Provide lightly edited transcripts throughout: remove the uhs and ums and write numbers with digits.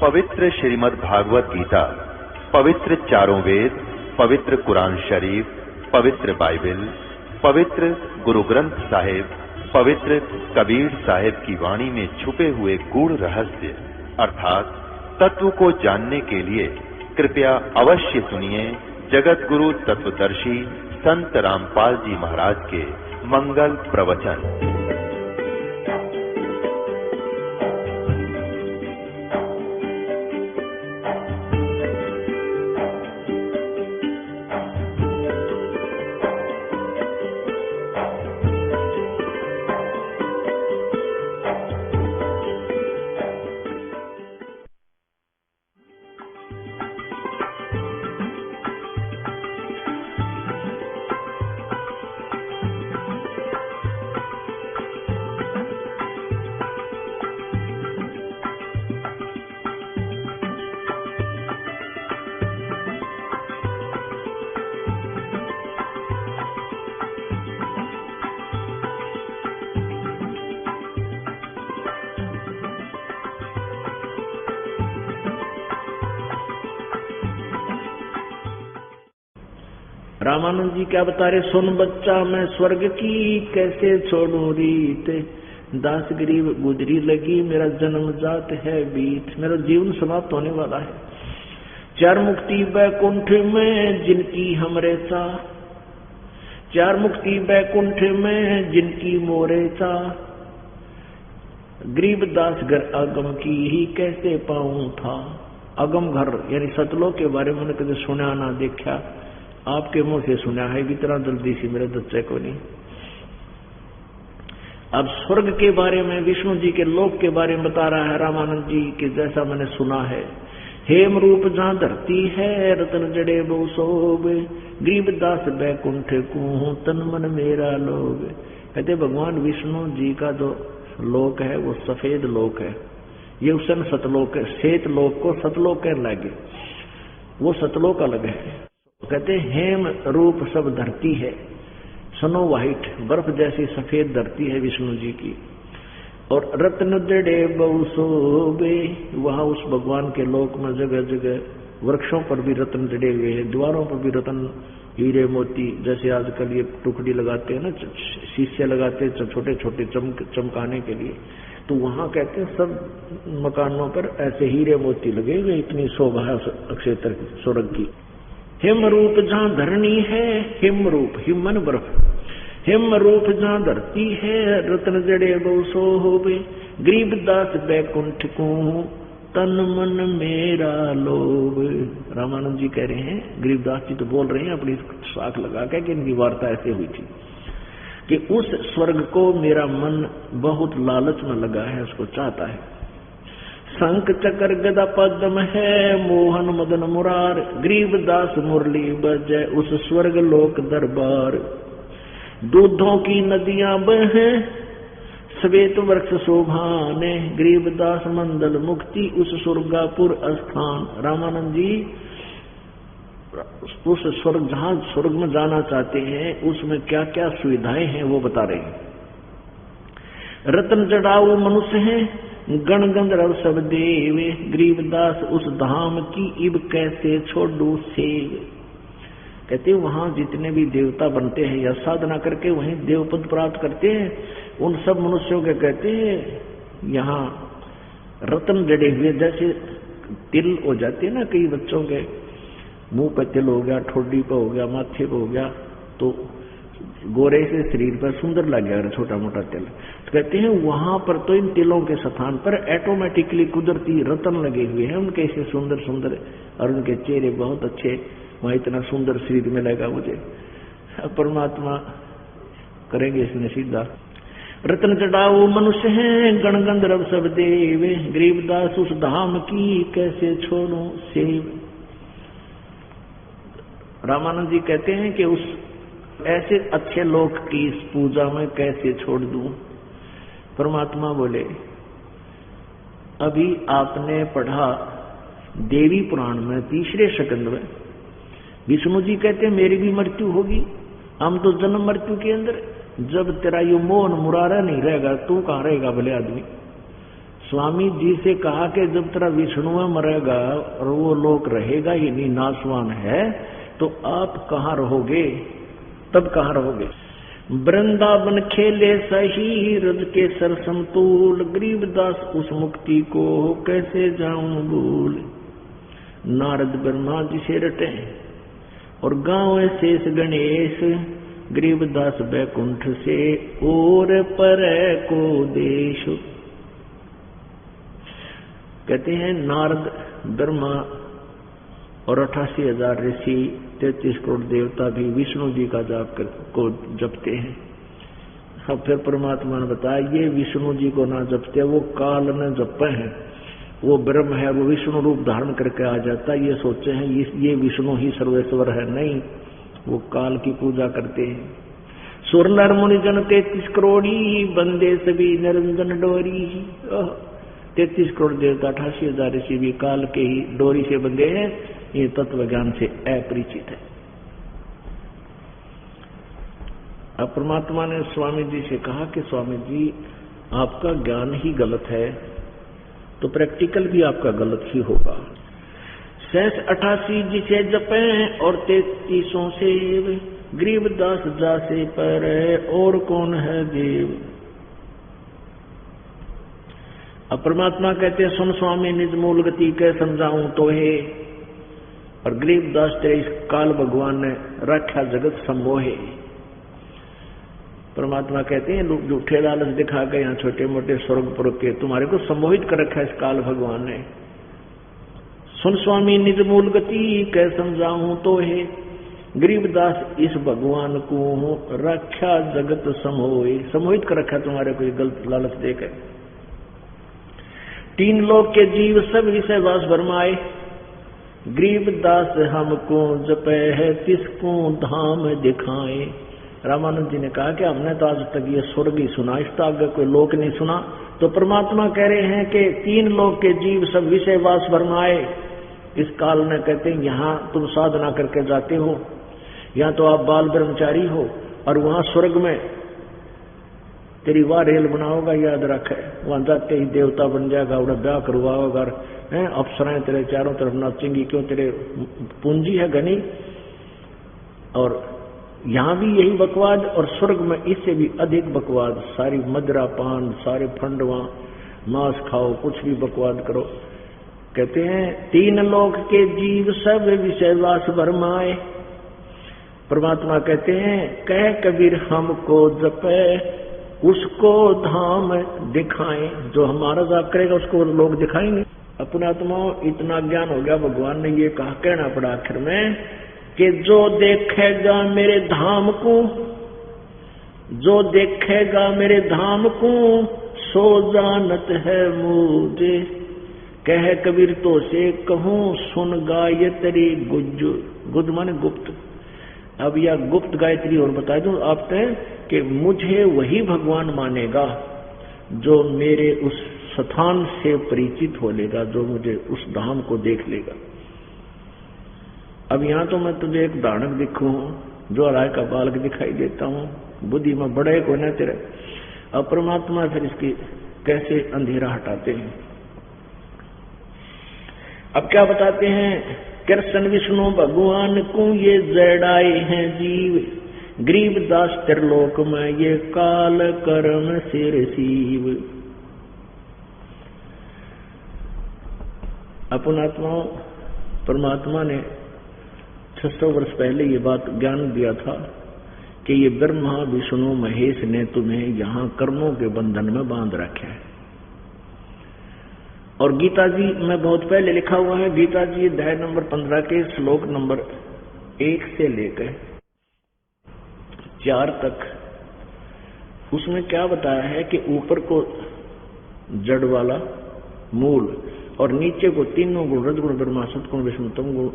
पवित्र श्रीमद् भागवत गीता, पवित्र चारों वेद, पवित्र कुरान शरीफ, पवित्र बाइबल, पवित्र गुरु ग्रंथ साहिब, पवित्र कबीर साहिब की वाणी में छुपे हुए गूढ़ रहस्य अर्थात तत्व को जानने के लिए कृपया अवश्य सुनिए जगत गुरु तत्वदर्शी संत रामपाल जी महाराज के मंगल प्रवचन। रामानंद जी क्या बता रहे, सुन बच्चा मैं स्वर्ग की कैसे छोड़ू रीत, दास गरीब गुजरी लगी मेरा जन्म जात है बीत, मेरा जीवन समाप्त होने वाला है। चार मुक्ति बैकुंठ में जिनकी हमरे चाह, चार मुक्ति बैकुंठ में जिनकी मोरे चाह, गरीब दास घर आगम की ही कैसे पाऊं था। अगम घर यानी सतलोक के बारे में कभी सुना ना देखा, आपके मुंह से सुना है कि इतना जल्दी से मेरे बच्चे को नहीं। अब स्वर्ग के बारे में, विष्णु जी के लोक के बारे में बता रहा है रामानंद जी कि जैसा मैंने सुना है, हेम रूप जहां धरती है रतन जड़े बहु शोभ, गरीब दास बैकुंठ को तन मन मेरा लोग। कहते भगवान विष्णु जी का जो लोक है वो सफेद लोक है, ये उसन सतलोक है, श्वेत लोक को सतलोक कहने लगे, वो सतलोक अलग है। कहते हेम रूप सब धरती है, स्नो व्हाइट बर्फ जैसी सफेद धरती है विष्णु जी की, और रत्न जड़े बहु शोभे, वहां उस भगवान के लोक में जगह जगह वृक्षों पर भी रत्न जड़े हुए हैं, दीवारों पर भी रत्न हीरे मोती, जैसे आजकल ये टुकड़ी लगाते हैं ना, शीशे लगाते हैं छोटे छोटे चमकाने के लिए, तो वहां कहते हैं सब मकानों पर ऐसे हीरे मोती लगे हुए, इतनी शोभा है अक्षेत्र स्वर्ग की। हिम रूप जहां धरनी है, हिम रूप हिमन बर्फ, हिम रूप जहां धरती है रत्न जड़े बहु शोभे, गरीब दास बैकुंठ को तन मन मेरा लोभ। रामानंद जी कह रहे हैं, गरीबदास जी तो बोल रहे हैं अपनी साख लगा के कि इनकी वार्ता ऐसे हुई थी कि उस स्वर्ग को मेरा मन बहुत लालच में लगा है, उसको चाहता है। शंख चक्र गदा पद्म है मोहन मदन मुरार, गरीब दास मुरली बजय उस स्वर्ग लोक दरबार, दूधों की नदियां बहे श्वेत वृक्ष शोभाने, गरीब दास मंडल मुक्ति उस स्वर्गापुर स्थान। रामानंद जी उस स्वर्ग, जहां स्वर्ग में जाना चाहते हैं उसमें क्या क्या सुविधाएं हैं वो बता रहे हैं। रत्न जड़ाऊ मनुष्य हैं गण गंधर्व सब देवे, गरीब दास उस धाम की इब कैसे छोड़ू सेव। कहते वहां जितने भी देवता बनते हैं या साधना करके वहीं देवपद प्राप्त करते हैं, उन सब मनुष्यों के कहते हैं यहाँ रत्न जड़े हुए, जैसे तिल हो जाते हैं ना कई बच्चों के मुंह पे तिल हो गया, ठोडी पे हो गया, माथे पे हो गया, तो गोरे से शरीर पर सुंदर लग गया छोटा मोटा तिल, तो कहते हैं वहां पर तो इन तिलों के स्थान पर ऑटोमेटिकली कुदरती रत्न लगे हुए हैं, उनके ऐसे सुंदर सुंदर, और उनके चेहरे बहुत अच्छे, वहां इतना सुंदर शरीर मिलेगा मुझे, परमात्मा करेंगे इसने सीधा। रत्न जड़ाऊ मनुष्य हैं गण गंधर्व सब देवे, गरीब दास उस धाम की कैसे छोड़ू सेव। रामानंद जी कहते हैं कि उस ऐसे अच्छे लोक की इस पूजा में कैसे छोड़ दूं। परमात्मा बोले अभी आपने पढ़ा देवी पुराण में तीसरे सकंद में, विष्णु जी कहते हैं मेरी भी मृत्यु होगी, हम तो जन्म मृत्यु के अंदर, जब तेरा ये मोहन मुरारा नहीं रहेगा तू कहां रहेगा भले आदमी। स्वामी जी से कहा कि जब तेरा विष्णु मरेगा और वो लोक रहेगा ही नहीं, नाशवान है, तो आप कहाँ रहोगे? तब कहाँ रहोगे? वृंदावन खेले सही रज के सर समतूल, गरीबदास उस मुक्ति को कैसे जाऊं भूल। नारद ब्रह्मा जी से रटे और गाँव शेष गणेश, गरीबदास बैकुंठ से और पर को देश। कहते हैं नारद ब्रह्मा और 88,000 ऋषि 33 करोड़ देवता भी विष्णु जी का जाप को जपते हैं। अब फिर परमात्मा ने बताया ये विष्णु जी को ना जपते, वो काल न जपे हैं, वो ब्रह्म है, वो विष्णु रूप धारण करके आ जाता है। ये सोचे हैं ये विष्णु ही सर्वेश्वर है, नहीं, वो काल की पूजा करते हैं। सुर नर मुनि जन 33 करोड़ी, बंदे सभी निरंजन डोरी। 33 करोड़ देवता 88,000 ऋषि भी काल के ही डोरी से बंधे हैं, ये तत्व ज्ञान से अपरिचित है। अब परमात्मा ने स्वामी जी से कहा कि स्वामी जी आपका ज्ञान ही गलत है, तो प्रैक्टिकल भी आपका गलत ही होगा। 88 जिसे जपे और 33 सेव, गरीबदास जासे पर और कौन है देव। अब परमात्मा कहते हैं सुन स्वामी निज मूल गति के समझाऊं तो है, और गरीबदास तेरे इस काल भगवान ने रखा जगत संमोहे। परमात्मा कहते हैं लोग झूठे लालच दिखा के यहाँ छोटे मोटे स्वर्गपुर के तुम्हारे को सम्मोहित कर रखा है इस काल भगवान ने। सुन स्वामी निज मूल गति कह समझाऊं तो है, गरीबदास इस भगवान को रक्षा जगत समोहे। सम्मोहित कर रखा तुम्हारे को गलत लालच देकर। 3 लोक के जीव सब विषय वास भरमाए, गरीबदास हमको जपे है तिसको धाम दिखाए। रामानंद जी ने कहा कि हमने तो आज तक ये स्वर्ग ही सुना, इसका आगे कोई लोक नहीं सुना। तो परमात्मा कह रहे हैं कि 3 लोक के जीव सब विषय वास भरमाए। इस काल में कहते हैं यहाँ तुम साधना करके जाते हो, यहाँ तो आप बाल ब्रह्मचारी हो, और वहां स्वर्ग में तेरी वाह रेल बनाओगा, याद रखे, वहां जाते ही देवता बन जाएगा, उन्हें ब्याह करवाओगा, अप्सराएं तेरे चारों तरफ नाचेंगी, क्यों तेरे पूंजी है घनी। और यहां भी यही बकवाद, और स्वर्ग में इससे भी अधिक बकवाद, सारी मदरा पान, सारे फंड वहां, मांस खाओ, कुछ भी बकवाद करो। कहते हैं 3 लोक के जीव सब विषय वास भरमाए। परमात्मा कहते हैं कह कबीर हमको जपे उसको धाम दिखाएं। जो हमारा जाप करेगा उसको लोग दिखाएंगे। अपने आत्माओं इतना ज्ञान हो गया, भगवान ने ये कहा, कहना पड़ा आखिर में कि जो देखेगा मेरे धाम को, जो देखेगा मेरे धाम को सो जानत है मुझे। कह कबीर तो से कहूं सुन गायत्री गुज, गुज माने गुप्त। अब यह गुप्त गायत्री और बता दूं आपने कि मुझे वही भगवान मानेगा जो मेरे उस स्थान से परिचित हो लेगा, जो मुझे उस धाम को देख लेगा। अब यहां तो मैं तुझे एक दानक दिखूं, जो राय का बालक दिखाई देता हूं, बुद्धि में बड़े को न तेरे। अब परमात्मा फिर इसकी कैसे अंधेरा हटाते हैं। अब क्या बताते हैं, कृष्ण विष्णु भगवान को ये जड़ाए हैं जीव, गरीबदास त्रिलोक में ये काल कर्म से रसीव। अपन आत्माओं, परमात्मा ने 600 वर्ष पहले ये बात ज्ञान दिया था कि ये ब्रह्मा विष्णु महेश ने तुम्हें यहां कर्मों के बंधन में बांध रखा है। और गीता जी में बहुत पहले लिखा हुआ है, गीता जी अध्याय नंबर 15 के श्लोक नंबर 1 से लेकर 4 तक, उसमें क्या बताया है कि ऊपर को जड़ वाला मूल और नीचे को तीनों गुण, रजगुण ब्रह्मा सतगुण विष्णु तम गुण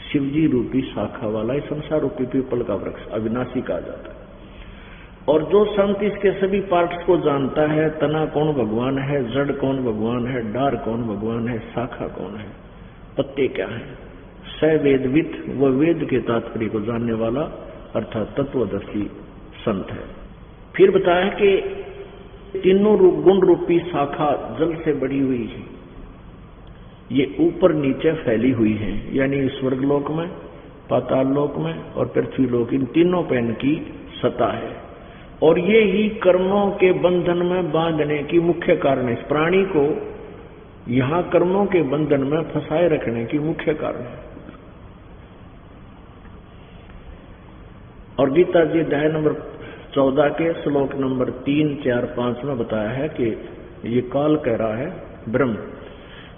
शिवजी रूपी शाखा वाला संसार रूपी पीपल का वृक्ष अविनाशी कहा जाता है। और जो संत इसके सभी पार्ट्स को जानता है, तना कौन भगवान है, जड़ कौन भगवान है, डार कौन भगवान है, शाखा कौन है, पत्ते क्या है, सवेदवित व वेद के तात्पर्य को जानने वाला अर्थात तत्वदर्शी संत है। फिर बताया कि तीनों गुण रूपी शाखा जल से बड़ी हुई है, ये ऊपर नीचे फैली हुई है, यानी स्वर्गलोक में, पाताल लोक में और पृथ्वी लोक, इन तीनों पे इनकी सत्ता है। और ये ही कर्मों के बंधन में बांधने की मुख्य कारण है। इस प्राणी को यहां कर्मों के बंधन में फंसाए रखने की मुख्य कारण है। और गीता जी अध्याय नंबर 14 के श्लोक नंबर 3, 4, 5 में बताया है कि ये काल कह रहा है ब्रह्म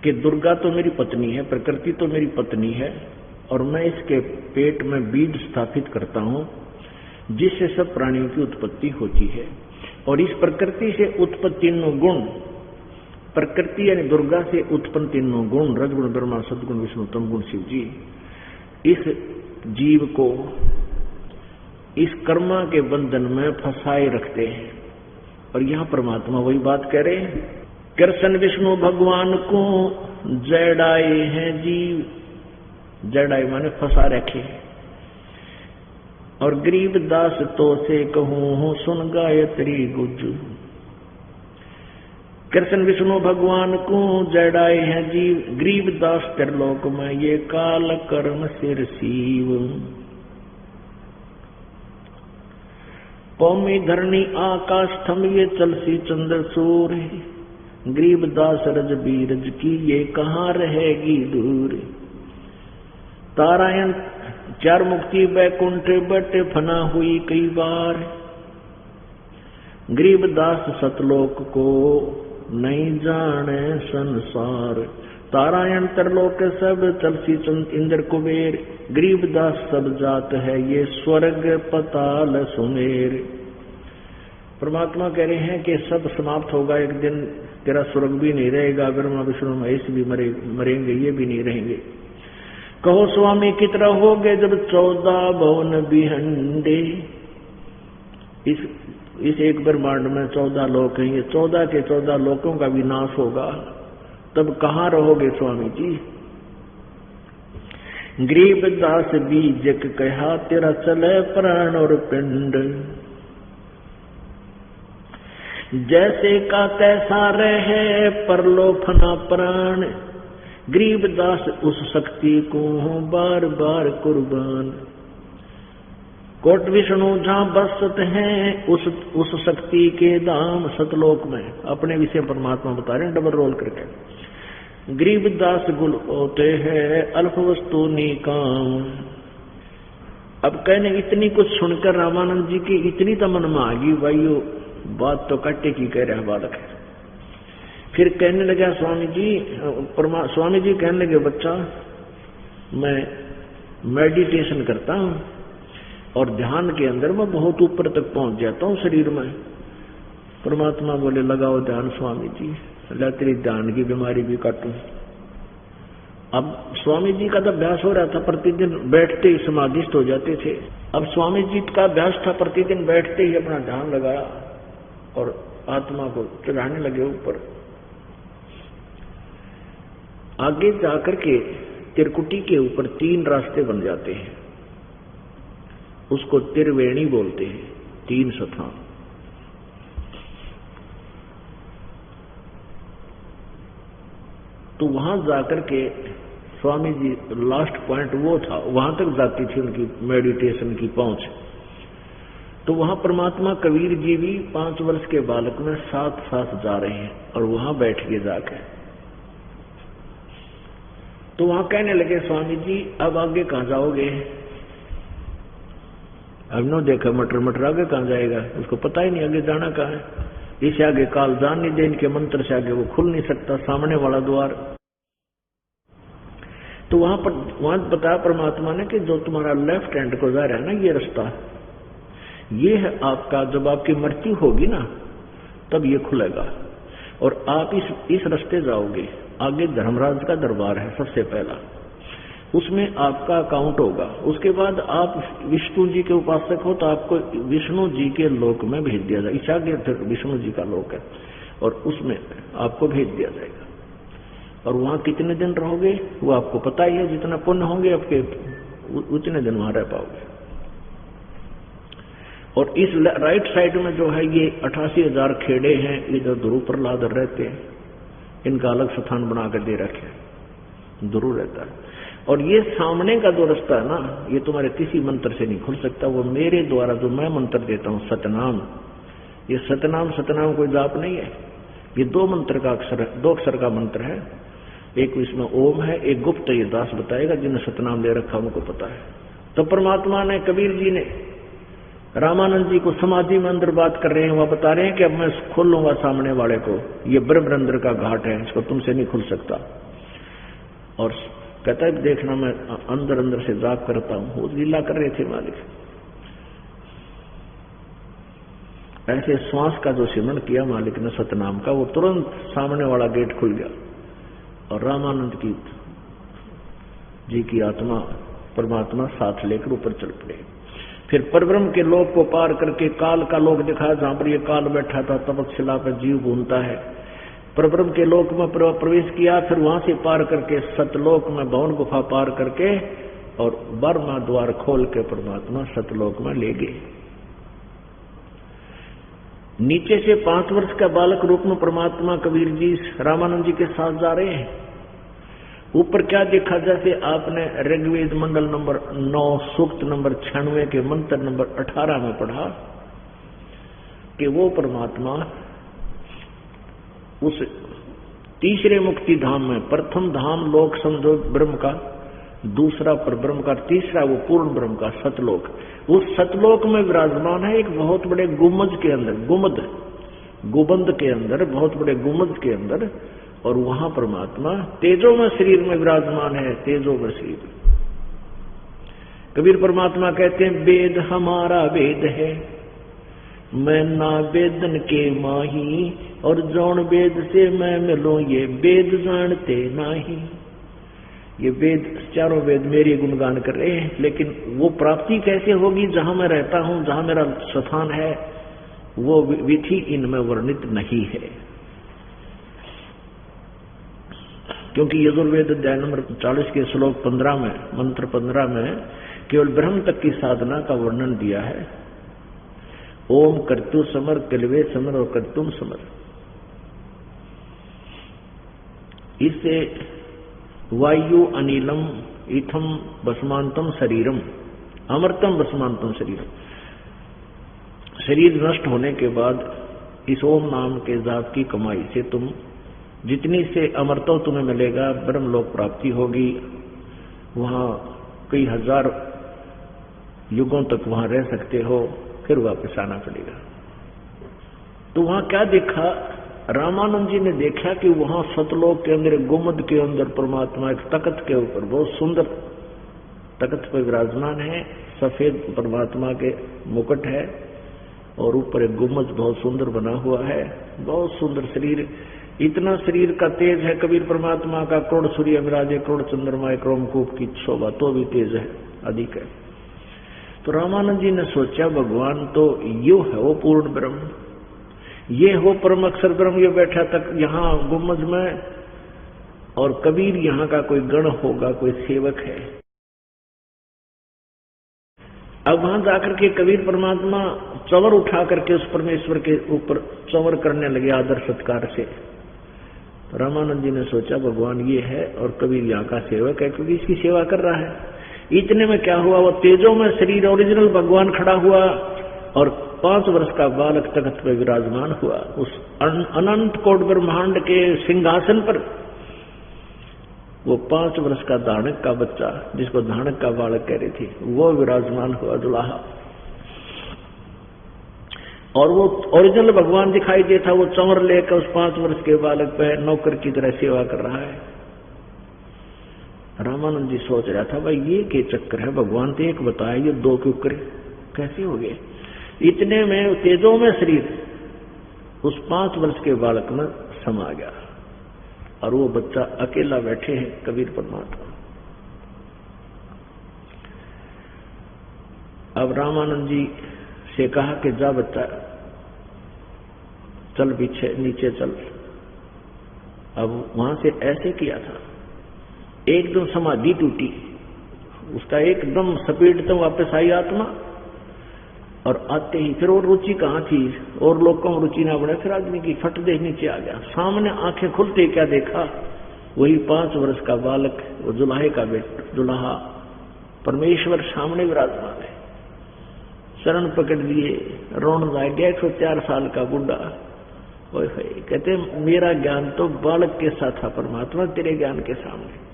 कि दुर्गा तो मेरी पत्नी है, प्रकृति तो मेरी पत्नी है, और मैं इसके पेट में बीज स्थापित करता हूं जिससे सब प्राणियों की उत्पत्ति होती है। और इस प्रकृति से उत्पन्न तीनों गुण, प्रकृति यानी दुर्गा से उत्पन्न तीनों गुण, रजगुण ब्रह्मा, सदगुण विष्णु, तमगुण शिव जी, इस जीव को इस कर्मा के बंधन में फंसाए रखते हैं। और यहां परमात्मा वही बात कह रहे हैं, कृष्ण विष्णु भगवान को जड़ाए हैं जीव, जड़ाए माने फंसा रखे। और गरीब दास तो से कहूं सुन गायत्री गुज, कृष्ण विष्णु भगवान को जड़ाए हैं जीव, गरीब दास त्रिलोक में ये काल कर्म सिर शिव। कौमी धरणी आकाश थम ये चलसी चंद्र सूर्य, गरीब दास रज बीरज की ये कहाँ रहेगी दूर। तारायण चार मुक्ति बैकुंठ बट फना हुई कई बार, गरीब दास सतलोक को नहीं जाने संसार। तारायण तरलोक सब चलसी चंद इंद्र कुबेर, गरीब दास सब जात है ये स्वर्ग पताल सुमेर। परमात्मा कह रहे हैं कि सब समाप्त होगा एक दिन, तेरा स्वर्ग भी नहीं रहेगा, ब्रह्मा विष्णु महेश भी मरेंगे, ये भी नहीं रहेंगे। कहो स्वामी कितना हो गए जब 14 भवन बिहंडे, इस एक ब्रह्मांड में 14 लोक हैं, ये 14 के 14 लोकों का विनाश होगा, तब कहाँ रहोगे स्वामी जी। गरीब दास बीजक कहा तेरा चले प्राण और पिंड, जैसे का तैसा रहे परलोफना प्राण। गरीब दास उस शक्ति को हो बार बार कुर्बान, कोट विष्णु जहां बसत हैं उस शक्ति के धाम सतलोक में। अपने विषय परमात्मा बता रहे हैं डबल रोल करके। गरीब दास गुल होते हैं अल्प वस्तु निकाम। अब कहने इतनी कुछ सुनकर रामानंद जी की इतनी तो मन में आ गई, भाइयों बात तो कट्टे की कह रहा बालक है। फिर कहने लगा स्वामी जी कहने लगे बच्चा मैं मेडिटेशन करता हूं और ध्यान के अंदर मैं बहुत ऊपर तक पहुंच जाता हूं शरीर में। परमात्मा बोले लगाओ ध्यान स्वामी जी, अल्लाह तेरी ध्यान की बीमारी भी काटूं। अब स्वामी जी का तो अभ्यास हो रहा था, प्रतिदिन बैठते ही समाधिस्थ हो जाते थे। अब स्वामी जी का अभ्यास था, प्रतिदिन बैठते ही अपना ध्यान लगाया और आत्मा को चढ़ाने लगे ऊपर। आगे जाकर के त्रिकुटी के ऊपर 3 रास्ते बन जाते हैं, उसको त्रिवेणी बोलते हैं, 3 स्थान। तो वहां जाकर के स्वामी जी लास्ट पॉइंट वो था, वहां तक जाती थी उनकी मेडिटेशन की पहुंच। तो वहां परमात्मा कबीर जी भी 5 वर्ष के बालक में साथ जा रहे हैं और वहां बैठ के जाकर तो वहां कहने लगे स्वामी जी अब आगे कहां जाओगे। अब नो देखा मटर आगे कहां जाएगा, उसको पता ही नहीं आगे जाना कहां है। इसे आगे काल जान नहीं दे, इनके मंत्र से आगे वो खुल नहीं सकता सामने वाला द्वार। तो वहां बताया परमात्मा ने कि जो तुम्हारा लेफ्ट हैंड को जा रहा है ना, ये रास्ता ये है आपका, जब आपकी मृत्यु होगी ना तब ये खुलेगा और आप इस रास्ते जाओगे। आगे धर्मराज का दरबार है सबसे पहला, उसमें आपका अकाउंट होगा। उसके बाद आप विष्णु जी के उपासक हो तो आपको विष्णु जी के लोक में भेज दिया जाएगा। इस आगे विष्णु जी का लोक है और उसमें आपको भेज दिया जाएगा। और वहां कितने दिन रहोगे वो आपको पता ही है, जितना पुण्य होंगे आपके उतने दिन वहां रह पाओगे। और इस राइट साइड में जो है ये 88,000 खेड़े हैं, इधर ध्रुव प्रहलाद रहते हैं, इनका अलग स्थान बना कर दे रखे, ध्रुव रहता है। और ये सामने का जो रास्ता है ना, ये तुम्हारे किसी मंत्र से नहीं खुल सकता, वो मेरे द्वारा जो मैं मंत्र देता हूँ सतनाम। ये सतनाम कोई जाप नहीं है, ये 2 मंत्र का अक्षर है, 2 अक्षर का मंत्र है। एक इसमें ओम है, एक गुप्त, ये दास बताएगा, जिन्हें सतनाम ले रखा उनको पता है। तो परमात्मा ने, कबीर जी ने रामानंद जी को समाधि में अंदर बात कर रहे हैं, वह बता रहे हैं कि अब मैं खोल लूंगा सामने वाले को, ये ब्रह्मरंध्र का घाट है, इसको तुमसे नहीं खुल सकता। और कहता है देखना मैं अंदर अंदर से जाप करता हूं। वो लीला कर रहे थे मालिक। ऐसे श्वास का जो सिमरण किया मालिक ने सतनाम का, वो तुरंत सामने वाला गेट खुल गया और रामानंद जी की आत्मा परमात्मा साथ लेकर ऊपर चल पड़े। फिर परब्रह्म के लोक को पार करके काल का लोक दिखाया, जहां पर ये काल बैठा था, तपस्या पर जीव घूमता है। परब्रह्म के लोक में प्रवेश किया, फिर वहां से पार करके सतलोक में भवन गुफा पार करके और 12वां द्वार खोल के परमात्मा सतलोक में ले गए। नीचे से 5 वर्ष का बालक रूप में परमात्मा कबीर जी रामानंद जी के साथ जा रहे हैं। ऊपर क्या देखा, जैसे आपने ऋग्वेद मंडल नंबर 9 सूक्त नंबर 96 के मंत्र नंबर 18 में पढ़ा कि वो परमात्मा उस तीसरे मुक्ति धाम में, प्रथम धाम लोक समझो ब्रह्म का, दूसरा पर ब्रह्म का, तीसरा वो पूर्ण ब्रह्म का सतलोक, उस सतलोक में विराजमान है। एक बहुत बड़े गुम्बद के अंदर, गुबंद के अंदर, बहुत बड़े गुम्बद के अंदर, और वहां परमात्मा तेजोमय शरीर में विराजमान है। तेजोमय शरीर, कबीर परमात्मा कहते हैं वेद हमारा वेद है, मैं ना वेदन के माही, और जौन वेद से मैं मिलूं ये वेद जानते नाही। ये वेद, चारों वेद मेरी गुणगान कर रहे हैं, लेकिन वो प्राप्ति कैसे होगी जहां मैं रहता हूं, जहां मेरा स्थान है, वो विधि इनमें वर्णित नहीं है। क्योंकि यजुर्वेद अध्याय नंबर 40 के श्लोक 15 में, मंत्र 15 में केवल ब्रह्म तक की साधना का वर्णन दिया है। ओम कर्तु समर, कलवे समर और कर्तुम समर। इससे वायु अनिलम इथम भस्मांतम शरीरम, अमृतम भस्मांतम शरीरम। शरीर नष्ट होने के बाद इस ओम नाम के जाप की कमाई से तुम जितनी से अमृतों तुम्हें मिलेगा, ब्रह्मलोक प्राप्ति होगी, वहां कई हजार युगों तक वहां रह सकते हो, फिर वापस आना पड़ेगा। तो वहां क्या देखा, रामानंद जी ने देखा कि वहां सतलोक के अंदर, गुम्बद के अंदर परमात्मा एक तख्त के ऊपर, बहुत सुंदर तख्त पर विराजमान है। सफेद परमात्मा के मुकुट है और ऊपर एक गुम्बद बहुत सुंदर बना हुआ है, बहुत सुंदर शरीर। इतना शरीर का तेज है कबीर परमात्मा का, करोड़ सूर्य विराजे, करोड़ चंद्रमा, क्रोमकूप की शोभा, तो भी तेज है, अधिक है। तो रामानंद जी ने सोचा भगवान तो यो है वो पूर्ण ब्रह्म, ये हो परम अक्षर ब्रह्म, ये बैठा तक यहाँ गुम्बद में, और कबीर यहाँ का कोई गण होगा, कोई सेवक है। अब वहां जाकर के कबीर परमात्मा चंवर उठा करके उस परमेश्वर के ऊपर चंवर करने लगे आदर सत्कार से। तो रामानंद जी ने सोचा भगवान ये है और कबीर यहाँ का सेवक है, क्योंकि इसकी सेवा कर रहा है। इतने में क्या हुआ, वो तेजों में शरीर ओरिजिनल भगवान खड़ा हुआ और 5 वर्ष का बालक तख्त पर विराजमान हुआ। उस अनंत कोट ब्रह्मांड के सिंहासन पर वो 5 वर्ष का धानक का बच्चा, जिसको धानक का बालक कह रही थी, वो विराजमान हुआ दुल्हा। और वो ओरिजिनल भगवान दिखाई देता, वो चंवर लेकर उस 5 वर्ष के बालक पे नौकर की तरह सेवा कर रहा है। रामानंद जी सोच रहा था भाई ये क्या चक्कर है, भगवान तो एक बताया, ये 2 क्यों करे, कैसे हो गए। इतने में तेजों में शरीर उस 5 वर्ष के बालक में समा गया और वो बच्चा अकेला बैठे हैं कबीर परमात्मा। अब रामानंद जी से कहा कि जा बच्चा चल पीछे, नीचे चल। अब वहां से ऐसे किया था, एकदम समाधि टूटी उसका, एकदम सपेट तो वापस आई आत्मा और आते ही फिर वो रुचि कहाँ थी, और लोगों में रुचि ना बढ़े, फिर आदमी की फट दे नीचे आ गया। सामने आंखें खुलते क्या देखा, वही 5 वर्ष का बालक, वो दुल्हे का दुल्हा परमेश्वर सामने विराजमान है। शरण पकड़ लिए, रोने लग गया। 104 साल का बुढ़ा, ओए होए, कहते मेरा ज्ञान तो बालक के साथ था, परमात्मा तेरे ज्ञान के सामने।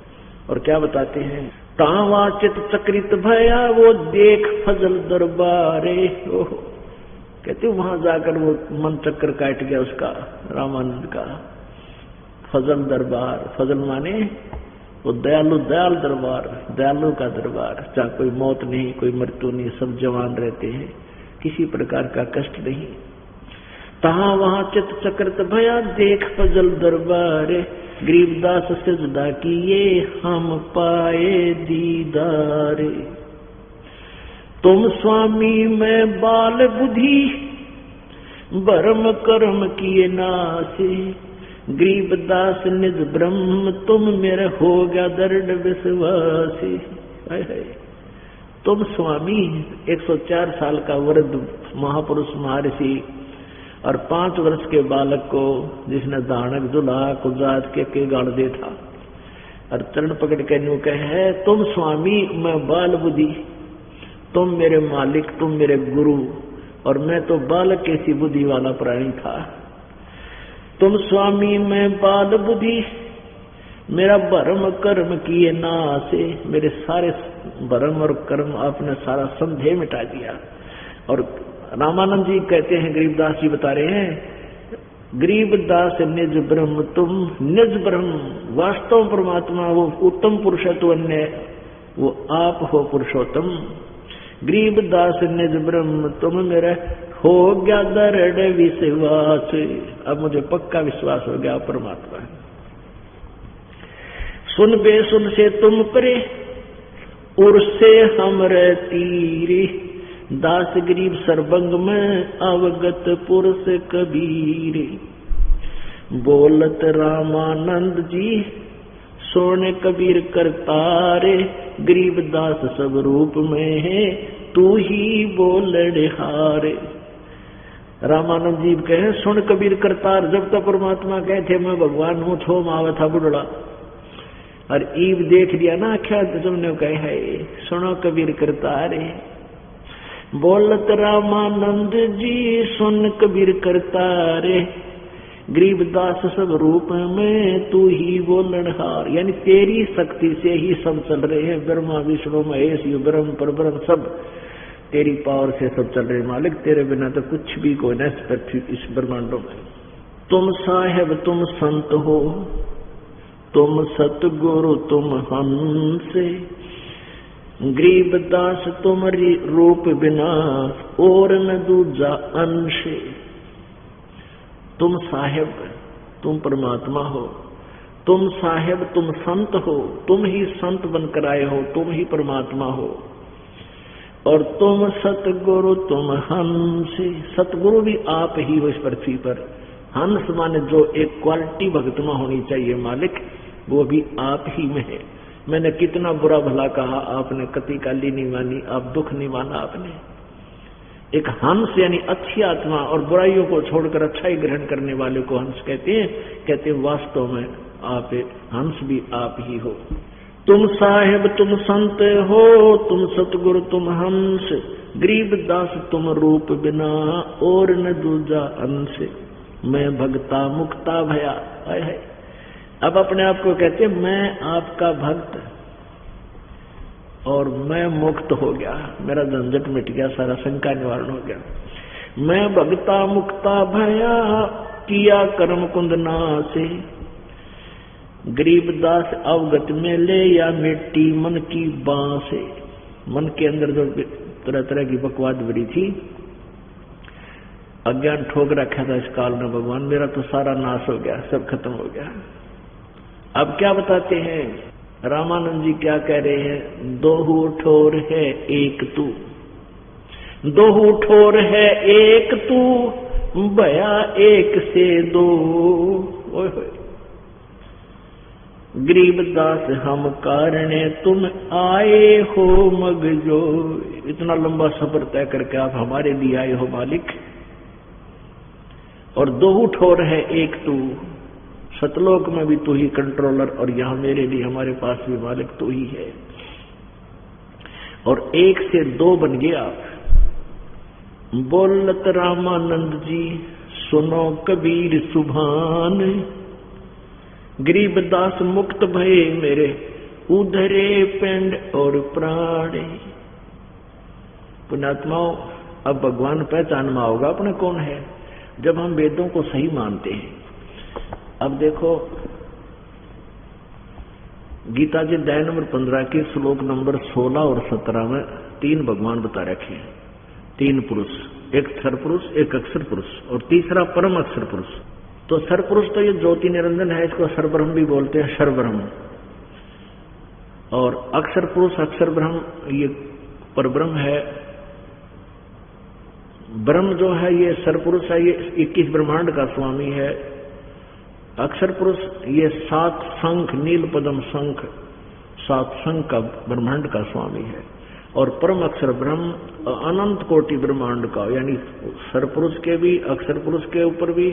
और क्या बताते हैं, तावा चित चक्रित भया वो देख फजल दरबारे। ओहो, कहते वहां जाकर वो मन चक्कर काट गया उसका, रामानंद का। फजल दरबार, फजल माने वो दयालु, दयाल दरबार, दयालु का दरबार, जहाँ कोई मौत नहीं, कोई मृत्यु नहीं, सब जवान रहते हैं, किसी प्रकार का कष्ट नहीं। तहाँ वहां चित चक्रित भया देख फजल दरबार, गरीबदास सजदा किए हम पाए दीदार। तुम स्वामी मैं बाल बुद्धि भरम कर्म किए नासे, गरीबदास निज ब्रह्म तुम मेरे हो गया दृढ़ विश्वासी। तुम स्वामी 104 साल का वृद्ध महापुरुष महर्षि और 5 वर्ष के बालक को, जिसने दानक दुल्हा को जात के गाड़ दे था, और चरण पकड़ के न्यू कहे तुम स्वामी मैं बाल बुद्धि, तुम मेरे मालिक, तुम मेरे गुरु, और मैं तो बालक कैसी बुद्धि वाला प्राणी था। तुम स्वामी मैं बाल बुद्धि, मेरा भरम कर्म किए नासे, मेरे सारे भरम और कर्म आपने सारा संदेह मिटा दिया। और रामानंद जी कहते हैं, गरीबदास जी बता रहे हैं, गरीबदास निज ब्रह्म तुम, निज ब्रह्म वास्तव परमात्मा वो उत्तम पुरुष है, तो अन्य वो आप हो पुरुषोत्तम। गरीबदास निज ब्रह्म तुम मेरा हो गया दृढ़ विश्वास, अब मुझे पक्का विश्वास हो गया परमात्मा है। सुन बेसुन से तुम परे उर्से हमरे तीरे, दास गरीब सरबंग में अवगत पुरुष कबीर। बोलत रामानंद जी सोने कबीर करतारे, गरीब दास सब रूप में है तू ही बोलड़े हारे। रामानंद जी कहे सुन कबीर करतार, जब तक परमात्मा कहते मैं भगवान हूं थो मावा था बुढ़ा, और ईब देख लिया ना क्या तुमने कहे है सुनो कबीर करतारे। बोलत रामानंद जी सुन कबीर करतारे, गरीबदास सब रूप में तू ही बोलनहार, यानी तेरी शक्ति से ही सब चल रहे हैं, ब्रह्मा विष्णु महेश यु ब्रह्म पर ब्रह्म सब तेरी पावर से सब चल रहे मालिक, तेरे बिना तो कुछ भी कोई न इस ब्रह्मांडों में। तुम साहेब तुम संत हो, तुम सतगुरु तुम हंस, गरीबदास तुम्हारी रूप बिना और न दूजा अंश। तुम साहेब तुम परमात्मा हो, तुम साहेब तुम संत हो, तुम ही संत बनकर आए हो, तुम ही परमात्मा हो, और तुम सतगुरु तुम हंस। सतगुरु भी आप ही हो इस पृथ्वी पर। हंस माने जो एक क्वालिटी भक्त में होनी चाहिए मालिक, वो भी आप ही में है। मैंने कितना बुरा भला कहा, आपने कति काली नहीं मानी, आप दुख नहीं माना आपने। एक हंस यानी अच्छी आत्मा और बुराइयों को छोड़कर अच्छाई ग्रहण करने वाले को हंस कहते हैं। कहते हैं वास्तव में आप हंस भी आप ही हो। तुम साहेब तुम संत हो, तुम सतगुरु तुम हंस, गरीबदास तुम रूप बिना और न दूजा अंश। मैं भक्ता मुक्ता भया, है अब अपने आप को कहते मैं आपका भक्त और मैं मुक्त हो गया, मेरा झंझट मिट गया, सारा शंका निवारण हो गया। मैं भक्ता मुक्ता भया किया कर्म कुंद नासे, गरीबदास अवगत में ले या मिट्टी मन की बांसे। मन के अंदर जो तरह तरह की बकवाद भरी थी, अज्ञान ठोक रखा था इस काल में, भगवान मेरा तो सारा नाश हो गया, सब खत्म हो गया। अब क्या बताते हैं रामानंद जी, क्या कह रहे हैं? दोहू ठोर है एक तू, दोहू ठोर है एक तू, भया एक से दो। ओए होए, गरीबदास हम कारणे तुम आए हो मग जो। इतना लंबा सफर तय करके आप हमारे लिए आए हो मालिक, और दो ठोर है एक तू। सतलोक में भी तू ही कंट्रोलर, और यहां मेरे लिए हमारे पास भी मालिक तू ही है। और एक से दो बन गए आप। बोलत रामानंद जी सुनो कबीर सुभान, गरीबदास मुक्त भये मेरे उधरे पेंड और प्राण। पुण्यात्माओं, अब भगवान पहचान में होगा अपने कौन है, जब हम वेदों को सही मानते हैं। अब देखो गीता जी अध्याय नंबर 15 के श्लोक नंबर 16 और 17 में तीन भगवान बता रखे हैं, तीन पुरुष, एक क्षर पुरुष, एक अक्षर पुरुष और तीसरा परम अक्षर पुरुष। तो क्षर पुरुष तो ये ज्योति निरंजन है, इसको सर्वब्रह्म भी बोलते हैं, सर्वब्रह्म। और अक्षर पुरुष अक्षर ब्रह्म ये परब्रह्म है। ब्रह्म जो है ये सर्वपुरुष है, ये 21 ब्रह्मांड का स्वामी है। अक्षर पुरुष ये 7 शंख नील पदम शंख 7 शंख का ब्रह्मांड का स्वामी है। और परम अक्षर ब्रह्म अनंत कोटि ब्रह्मांड का, यानी सर्वपुरुष के भी, अक्षर पुरुष के ऊपर भी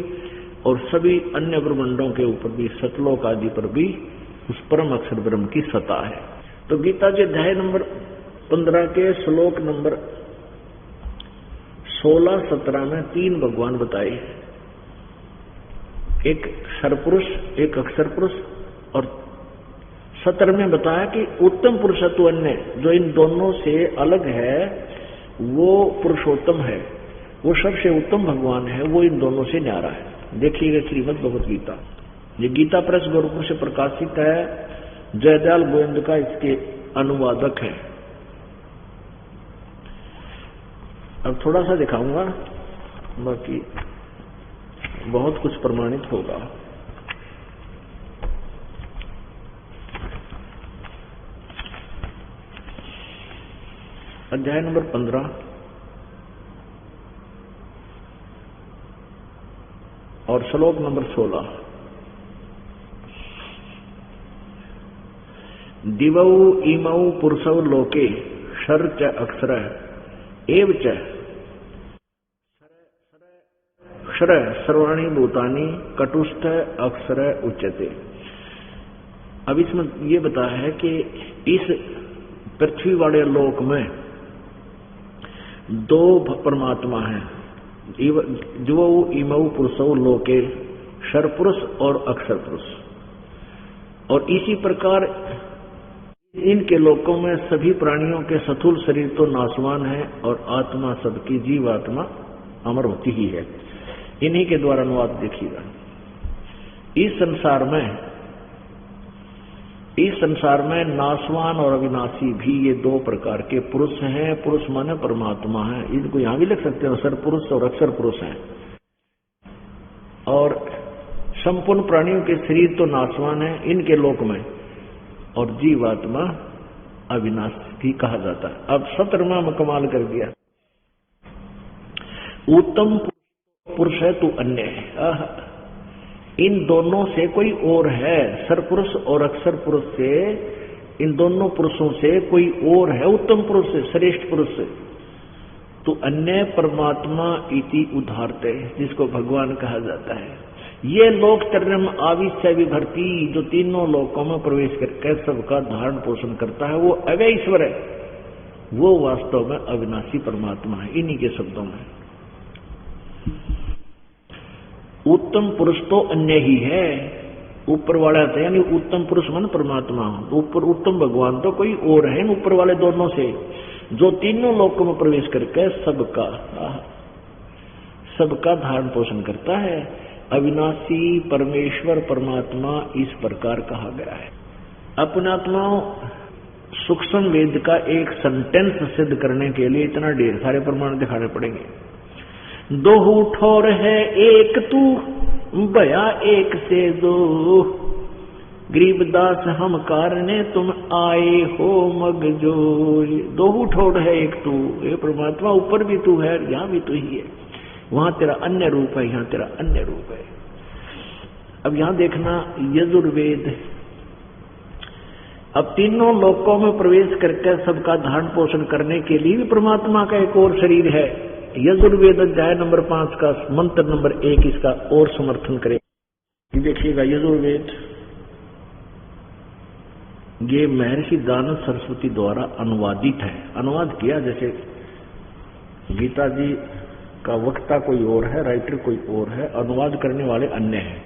और सभी अन्य ब्रह्मांडों के ऊपर भी, सतलोक आदि पर भी उस परम अक्षर ब्रह्म की सत्ता है। तो गीता जी अध्याय नंबर 15 के श्लोक नंबर 16-17 में तीन भगवान बताए, एक सर्वपुरुष, एक अक्षर पुरुष, और 17 में बताया कि उत्तम पुरुषत्व अन्य, जो इन दोनों से अलग है वो पुरुषोत्तम है, वो सबसे उत्तम भगवान है, वो इन दोनों से न्यारा है। देखिएगा श्रीमद् भगवत गीता, ये गीता प्रेस गोरखपुर से प्रकाशित है, जयदयाल गोविंद का इसके अनुवादक है। अब थोड़ा सा दिखाऊंगा, बाकी बहुत कुछ प्रमाणित होगा। अध्याय नंबर 15 और श्लोक नंबर 16। दिवौ इमौ पुरुषौ लोके शर च अक्षर एव च क्षर सर्वाणि भूतानि कटुस्थ अक्षर उच्यते। अब इसमें ये बताया है कि इस पृथ्वी वाले लोक में दो परमात्मा हैं, दिवौ इमौ पुरुषौ लोके, क्षर पुरुष और अक्षर पुरुष। और इसी प्रकार इनके लोकों में सभी प्राणियों के स्थूल शरीर तो नाशवान है और आत्मा सबकी जीव आत्मा अमर होती ही है। इन्हीं के द्वारा अनुवाद देखिएगा। इस संसार में नाशवान और अविनाशी भी ये दो प्रकार के पुरुष हैं। पुरुष माने परमात्मा है, इनको यहां भी लिख सकते हो, सर पुरुष और अक्षर पुरुष हैं। और संपूर्ण प्राणियों के शरीर तो नाशवान है इनके लोक में, और जीवात्मा अविनाशी भी कहा जाता है। अब 17वां में कमाल कर दिया, उत्तम पुरुष है तू अन्य है। इन दोनों से कोई और है, सरपुरुष और अक्षर पुरुष से, इन दोनों पुरुषों से कोई और है, उत्तम पुरुष से, श्रेष्ठ पुरुष से। तो अन्य परमात्मा इति उदाहरते, जिसको भगवान कहा जाता है। ये लोक त्रयम आविश्य विभर्ति, जो तीनों लोकों में प्रवेश करके सबका धारण पोषण करता है, वो अव्यय ईश्वर है, वो वास्तव में अविनाशी परमात्मा है। इन्हीं के शब्दों में उत्तम पुरुष तो अन्य ही है, ऊपर वाला है, यानी उत्तम पुरुष मन परमात्मा, ऊपर उत्तम भगवान तो कोई और है ऊपर वाले दोनों से, जो तीनों लोकों में प्रवेश करके सबका धारण पोषण करता है। अविनाशी परमेश्वर परमात्मा इस प्रकार कहा गया है। अपनात्माओं, सूक्ष्म वेद का एक सेंटेंस सिद्ध करने के लिए इतना ढेर सारे प्रमाण दिखाने पड़ेंगे। दो ठोर है एक तू, भया एक से दो, गरीबदास हम कारणे तुम आए हो मग जो। दो ठोर है एक तू, ये परमात्मा ऊपर भी तू है, यहां भी तू ही है, वहां तेरा अन्य रूप है, यहां तेरा अन्य रूप है। अब यहां देखना, यजुर्वेद अब तीनों लोकों में प्रवेश करके सबका धारण पोषण करने के लिए भी परमात्मा का एक और शरीर है। यजुर्वेद अध्याय नंबर 5 का मंत्र नंबर 1 इसका और समर्थन करे। देखिएगा, यजुर्वेद ये महर्षि दानव सरस्वती द्वारा अनुवादित है। अनुवाद किया, जैसे गीता जी का वक्ता कोई और है, राइटर कोई और है, अनुवाद करने वाले अन्य हैं।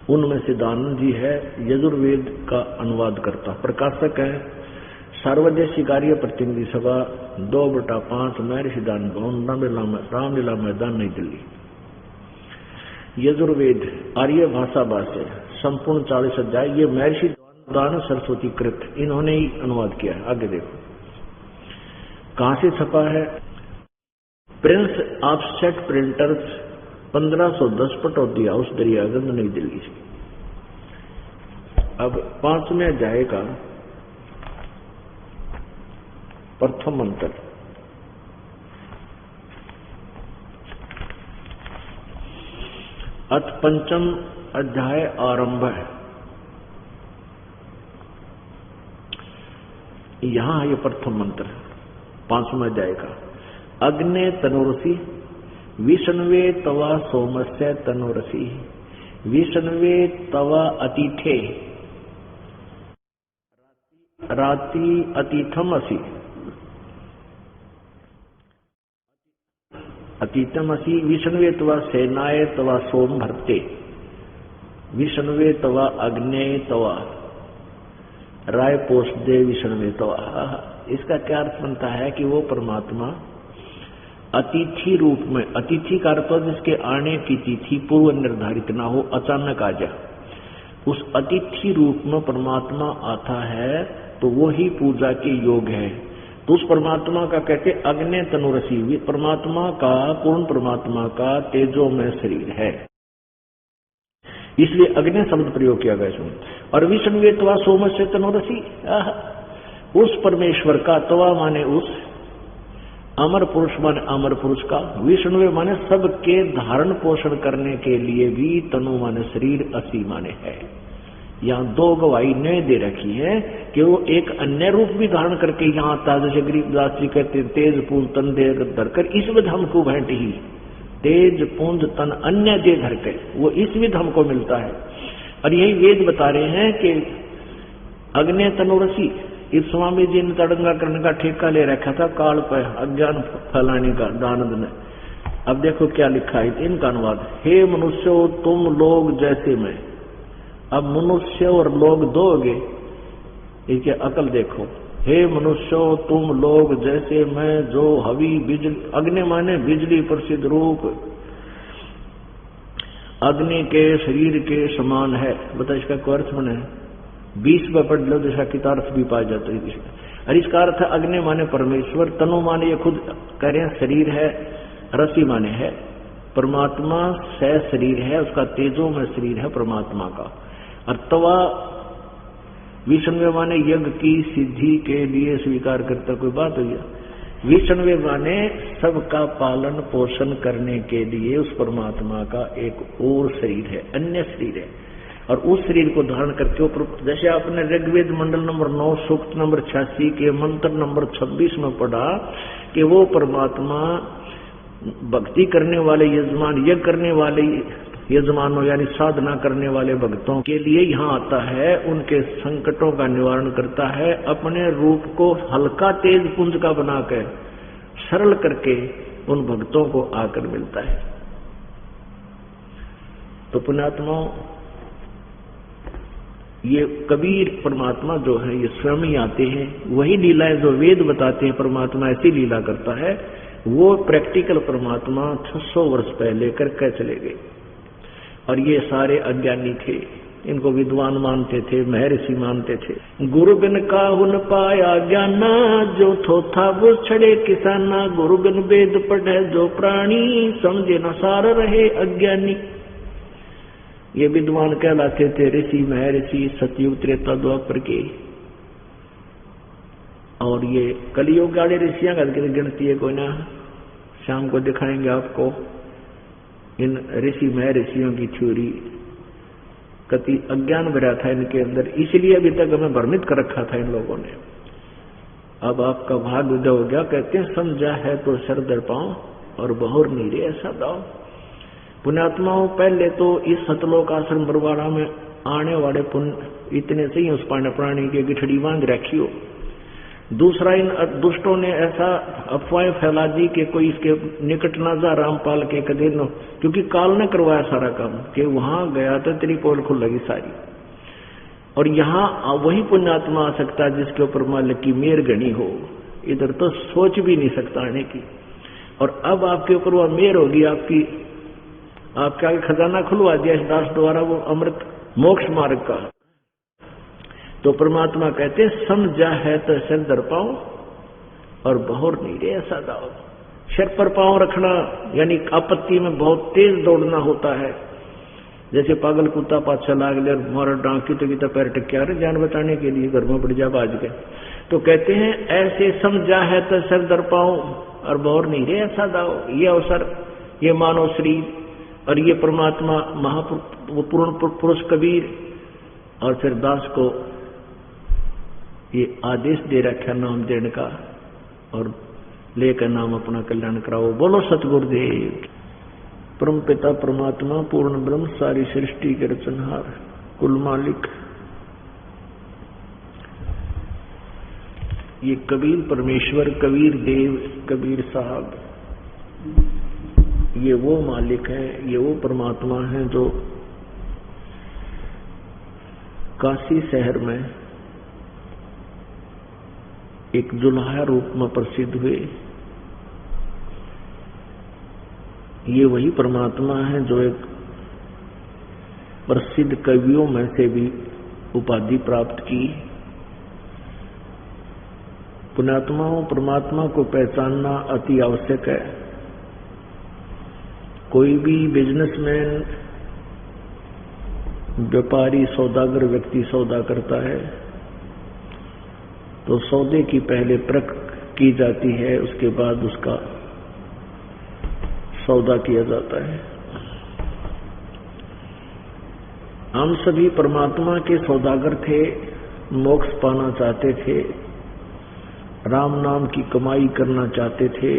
उनमें से दानव जी है, यजुर्वेद का अनुवाद करता। प्रकाशक है सार्वदेशी कार्य प्रतिनिधि सभा 2/5 महर्षि दानव भवन, रामलीला मैदान, नई दिल्ली। यजुर्वेद आर्य भाषा भाष्य संपूर्ण 40 अध्याय, ये महर्षि दानव सरस्वती कृत, इन्होंने ही अनुवाद किया है। आगे देखो कहां से छपा है। Prince offset printers 1510 Pataudi house, Daryaganj, नई दिल्ली से। अब 5वें अध्याय का प्रथम मंत्र। अथ पंचम अध्याय आरंभ है। यहां ये प्रथम मंत्र 5वें अध्याय का। अग्ने तनुरसी विष्णवे तवा सोमस्य तनुरसी विष्णवे तवा अतिथे राति अतिथम असि अतीतम असि विष्णवे तवा सेनाए तवा सोम भरते विष्णवे तवा अग्नेय तवा राय पोष दे विष्णवे तवा। इसका क्या अर्थ बनता है कि वो परमात्मा अतिथि रूप में, अतिथि का अर्थ जिसके आने की तिथि पूर्व निर्धारित ना हो, अचानक आ जाए, उस अतिथि रूप में परमात्मा आता है तो वो ही पूजा के योग है। तो उस परमात्मा का कहते अग्नि तनुरसी, परमात्मा का, पूर्ण परमात्मा का तेजो में शरीर है, इसलिए अग्नि शब्द प्रयोग किया गया इसमें। और विष्णुवे तवा सोम से तनुरसी, उस परमेश्वर का, तवा माने उस, अमर पुरुष माने अमर पुरुष का, विष्णुवे माने सबके धारण पोषण करने के लिए भी, तनु माने शरीर, असी माने है। यहाँ 2 गवाही ने दे रखी है कि वो एक अन्य रूप भी धारण करके यहाँ आता, जैसे गरीबदास जी कहते तेज पूंज तन दे धरकर इस विध हमको भेंट ही, तेज पूंज तन अन्य दे धर के, वो इस विध हमको मिलता है। और यही वेद बता रहे हैं कि अग्नि तनुरसी। इस स्वामी जी ने तड़ंगा करने का ठेका ले रखा था काल पर, अज्ञान फैलाने का दानव ने। अब देखो क्या लिखा है इनका अनुवाद। हे मनुष्यों तुम लोग जैसे मैं। अब मनुष्य और लोग दो हो गए, इसके अकल देखो। हे मनुष्यों तुम लोग जैसे मैं, जो हवि बिजली, अग्नि माने बिजली प्रसिद्ध रूप, अग्नि के शरीर के समान है। बता इसका क्या अर्थ बने, 20 में पढ़ लो, जैसा कितार्थ भी पाया जाता है। और इसका अर्थ अग्नि माने परमेश्वर, तनु माने ये खुद कह रहे हैं शरीर है, रसी माने है परमात्मा, सह शरीर है उसका, तेजो में शरीर है परमात्मा का। और तवा विष्णुवे माने यज्ञ की सिद्धि के लिए स्वीकार करता, कोई बात हुई है। विष्णुवे माने सबका पालन पोषण करने के लिए उस परमात्मा का एक और शरीर है, अन्य शरीर है। और उस शरीर को धारण करके ऊपर, जैसे आपने ऋग्वेद मंडल नंबर 9 सूक्त नंबर 86 के मंत्र नंबर 26 में पढ़ा कि वो परमात्मा भक्ति करने वाले यजमान, यज्ञ करने वाले यजमानों यानी साधना करने वाले भक्तों के लिए यहाँ आता है, उनके संकटों का निवारण करता है, अपने रूप को हल्का तेज पुंज का बनाकर सरल करके उन भक्तों को आकर मिलता है। तो पुण्यात्माओं, ये कबीर परमात्मा जो है ये स्वयं ही आते हैं, वही लीलाएं जो वेद बताते हैं परमात्मा ऐसी लीला करता है, वो प्रैक्टिकल परमात्मा 600 वर्ष पहले करके चले गए। और ये सारे अज्ञानी थे, इनको विद्वान मानते थे, महर्षि मानते थे। गुरु बिन काहुन पाया ज्ञाना, जो थोथा वो छड़े किसाना, गुरु बिन वेद पढ़े जो प्राणी, समझे न सार रहे अज्ञानी। ये विद्वान कहलाते थे ऋषि महर्षि सतयुग त्रेता द्वापर के। और ये कलियुग वाले ऋषियां गिनती है कोई ना, शाम को दिखाएंगे आपको इन ऋषि महर्षियों की थ्योरी। कति अज्ञान भरा था इनके अंदर, इसलिए अभी तक हमें भ्रमित कर रखा था इन लोगों ने। अब आपका भाग उदय हो गया। कहते हैं समझा है तो सर दर पाओ और बहुर नीरे ऐसा दाओ। पुण्यात्माओं, पहले तो इस सतलोक आश्रम बरवाड़ा में आने वाले पुण्य इतने से ही उस प्राणी के गिठड़ी बांध रखी हो। दूसरा, इन दुष्टों ने ऐसा अफवाहें फैला दी कि कोई इसके निकट ना जा रामपाल के कदे न, क्योंकि काल ने करवाया सारा काम कि वहां गया तो तेरी पोल खुल लगी सारी। और यहाँ वही पुण्यात्मा आ सकता है जिसके ऊपर मालिक की मेहर गणी हो, इधर तो सोच भी नहीं सकता आने की। और अब आपके ऊपर वह मेहर होगी, आपके आगे खजाना खुलवा दिया इस दास द्वारा, वो अमृत मोक्ष मार्ग का। तो परमात्मा कहते समझा है तो सिर दर पाओ और बहुर नीरे ऐसा दाओ। सिर पर पांव रखना यानी आपत्ति में बहुत तेज दौड़ना होता है, जैसे पागल कुत्ता पाछा लाग ले और मारा डांक की तो पैर टिक्या रहे जान बचाने के लिए घर में बढ़ जा बाज गए। तो कहते हैं ऐसे समझा है तो सिर दर पाओ और बहुर नीरे ऐसा दाओ। ये अवसर, ये मानव शरीर और ये परमात्मा महापूर्ण पुरुष कबीर और फिर दास को ये आदेश दे रखा नाम देने का और लेकर नाम अपना कल्याण कराओ। बोलो सतगुरुदेव। परम पिता परमात्मा पूर्ण ब्रह्म सारी सृष्टि के रचनहार कुल मालिक, ये कबीर परमेश्वर, कबीर देव, कबीर साहब, ये वो मालिक है, ये वो परमात्मा है जो काशी शहर में एक जुल्हा रूप में प्रसिद्ध हुए। ये वही परमात्मा है जो एक प्रसिद्ध कवियों में से भी उपाधि प्राप्त की। पुण्यात्माओं, परमात्मा को पहचानना अति आवश्यक है। कोई भी बिजनेसमैन, व्यापारी, सौदागर व्यक्ति सौदा करता है तो सौदे की पहले परख की जाती है, उसके बाद उसका सौदा किया जाता है। हम सभी परमात्मा के सौदागर थे, मोक्ष पाना चाहते थे, राम नाम की कमाई करना चाहते थे,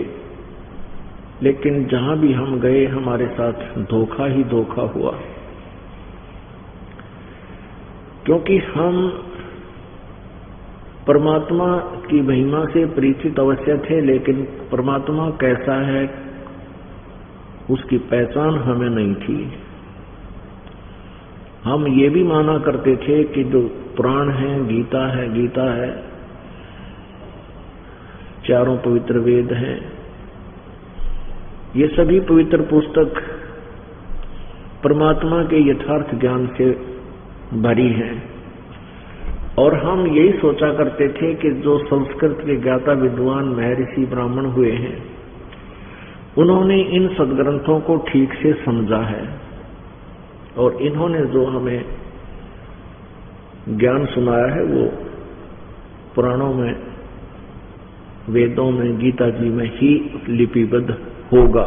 लेकिन जहां भी हम गए हमारे साथ धोखा ही धोखा हुआ, क्योंकि हम परमात्मा की महिमा से परिचित अवश्य थे, लेकिन परमात्मा कैसा है उसकी पहचान हमें नहीं थी। हम ये भी माना करते थे कि जो पुराण है, गीता है, चारों पवित्र वेद हैं, ये सभी पवित्र पुस्तक परमात्मा के यथार्थ ज्ञान से भरी हैं। और हम यही सोचा करते थे कि जो संस्कृत के ज्ञाता विद्वान महर्षि ब्राह्मण हुए हैं, उन्होंने इन सदग्रंथों को ठीक से समझा है और इन्होंने जो हमें ज्ञान सुनाया है वो पुराणों में, वेदों में, गीता जी में ही लिपिबद्ध होगा।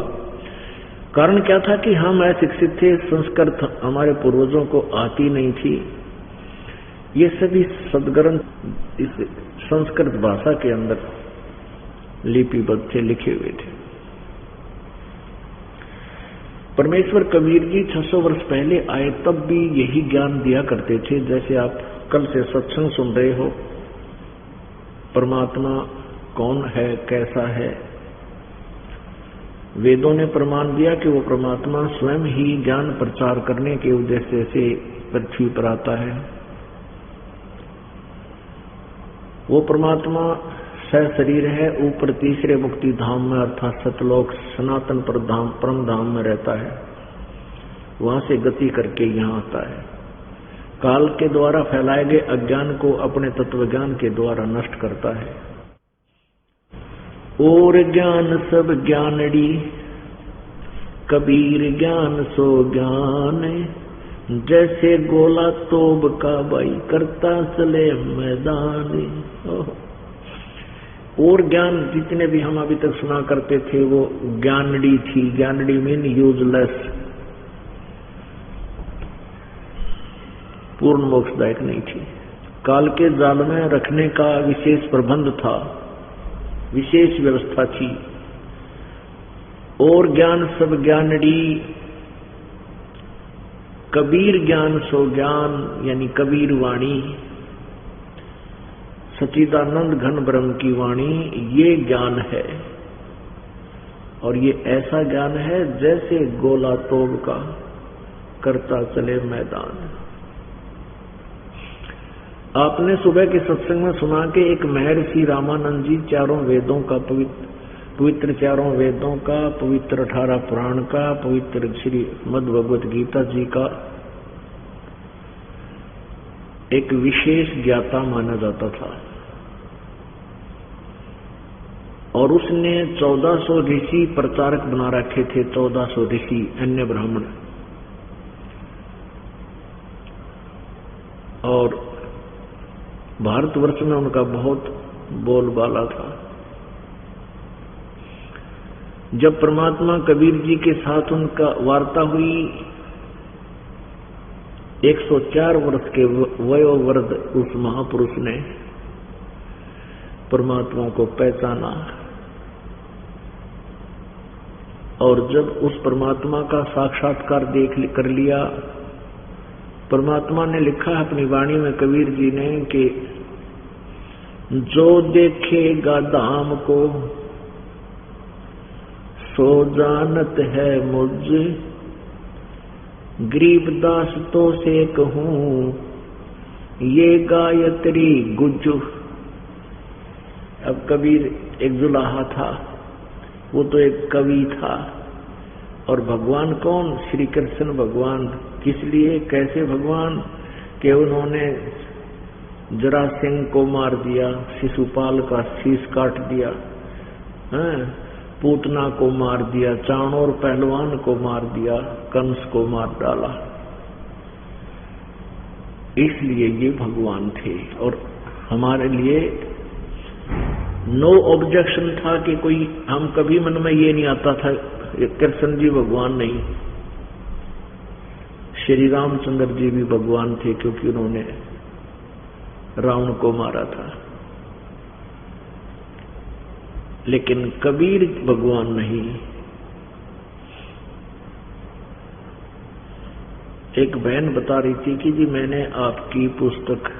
कारण क्या था कि हम अशिक्षित थे, संस्कृत हमारे पूर्वजों को आती नहीं थी। ये सभी सदग्रंथ इस संस्कृत भाषा के अंदर लिपिबद्ध थे, लिखे हुए थे। परमेश्वर कबीर जी 600 वर्ष पहले आए, तब भी यही ज्ञान दिया करते थे। जैसे आप कल से सत्संग सुन रहे हो, परमात्मा कौन है, कैसा है, वेदों ने प्रमाण दिया कि वो परमात्मा स्वयं ही ज्ञान प्रचार करने के उद्देश्य से पृथ्वी पर आता है। वो परमात्मा सशरीर है, ऊपर तीसरे मुक्ति धाम में अर्थात सतलोक सनातन परम धाम में रहता है, वहां से गति करके यहाँ आता है। काल के द्वारा फैलाए गए अज्ञान को अपने तत्वज्ञान के द्वारा नष्ट करता है। और ज्ञान सब ज्ञानड़ी, कबीर ज्ञान सो ज्ञान, जैसे गोला तोब का बाई करता चले मैदान। और ज्ञान जितने भी हम अभी तक सुना करते थे वो ज्ञानड़ी थी। ज्ञानड़ी मीन यूजलेस। पूर्ण मोक्षदायक नहीं थी। काल के जाल में रखने का विशेष प्रबंध था, विशेष व्यवस्था थी। और ज्ञान सब ज्ञानड़ी, कबीर ज्ञान सो ज्ञान, यानी कबीर वाणी, सच्चिदानंद घन ब्रह्म की वाणी, ये ज्ञान है। और ये ऐसा ज्ञान है जैसे गोला तोब का करता चले मैदान। आपने सुबह के सत्संग में सुना कि एक महर्षि रामानंद जी चारों वेदों का पवित्र चारों वेदों का, पवित्र 18 पुराण का, पवित्र श्री मद् भगवत गीता जी का एक विशेष ज्ञाता माना जाता था। और उसने 1400 ऋषि प्रचारक बना रखे थे, 1400 ऋषि अन्य ब्राह्मण। और भारतवर्ष में उनका बहुत बोलबाला था। जब परमात्मा कबीर जी के साथ उनका वार्ता हुई, 104 वर्ष के वयोवृद्ध उस महापुरुष ने परमात्मा को पहचाना। और जब उस परमात्मा का साक्षात्कार कर लिया, परमात्मा ने लिखा अपनी वाणी में कबीर जी ने कि जो देखेगा धाम को सो जानत है मुझ, गरीबदास तो से कहूं ये गायत्री गुज। अब कबीर एक जुलाहा था, वो तो एक कवि था। और भगवान कौन? श्री कृष्ण भगवान। किस लिए, कैसे भगवान? कि उन्होंने जरासिंह को मार दिया, शिशुपाल का शीश काट दिया, पूतना को मार दिया, चाणोर पहलवान को मार दिया, कंस को मार डाला। इसलिए ये भगवान थे। और हमारे लिए नो ऑब्जेक्शन था कि कोई, हम कभी मन में ये नहीं आता था कृष्ण जी भगवान नहीं, श्री रामचंद्र जी भी भगवान थे, क्योंकि उन्होंने रावण को मारा था। लेकिन कबीर भगवान नहीं। एक बहन बता रही थी कि जी मैंने आपकी पुस्तक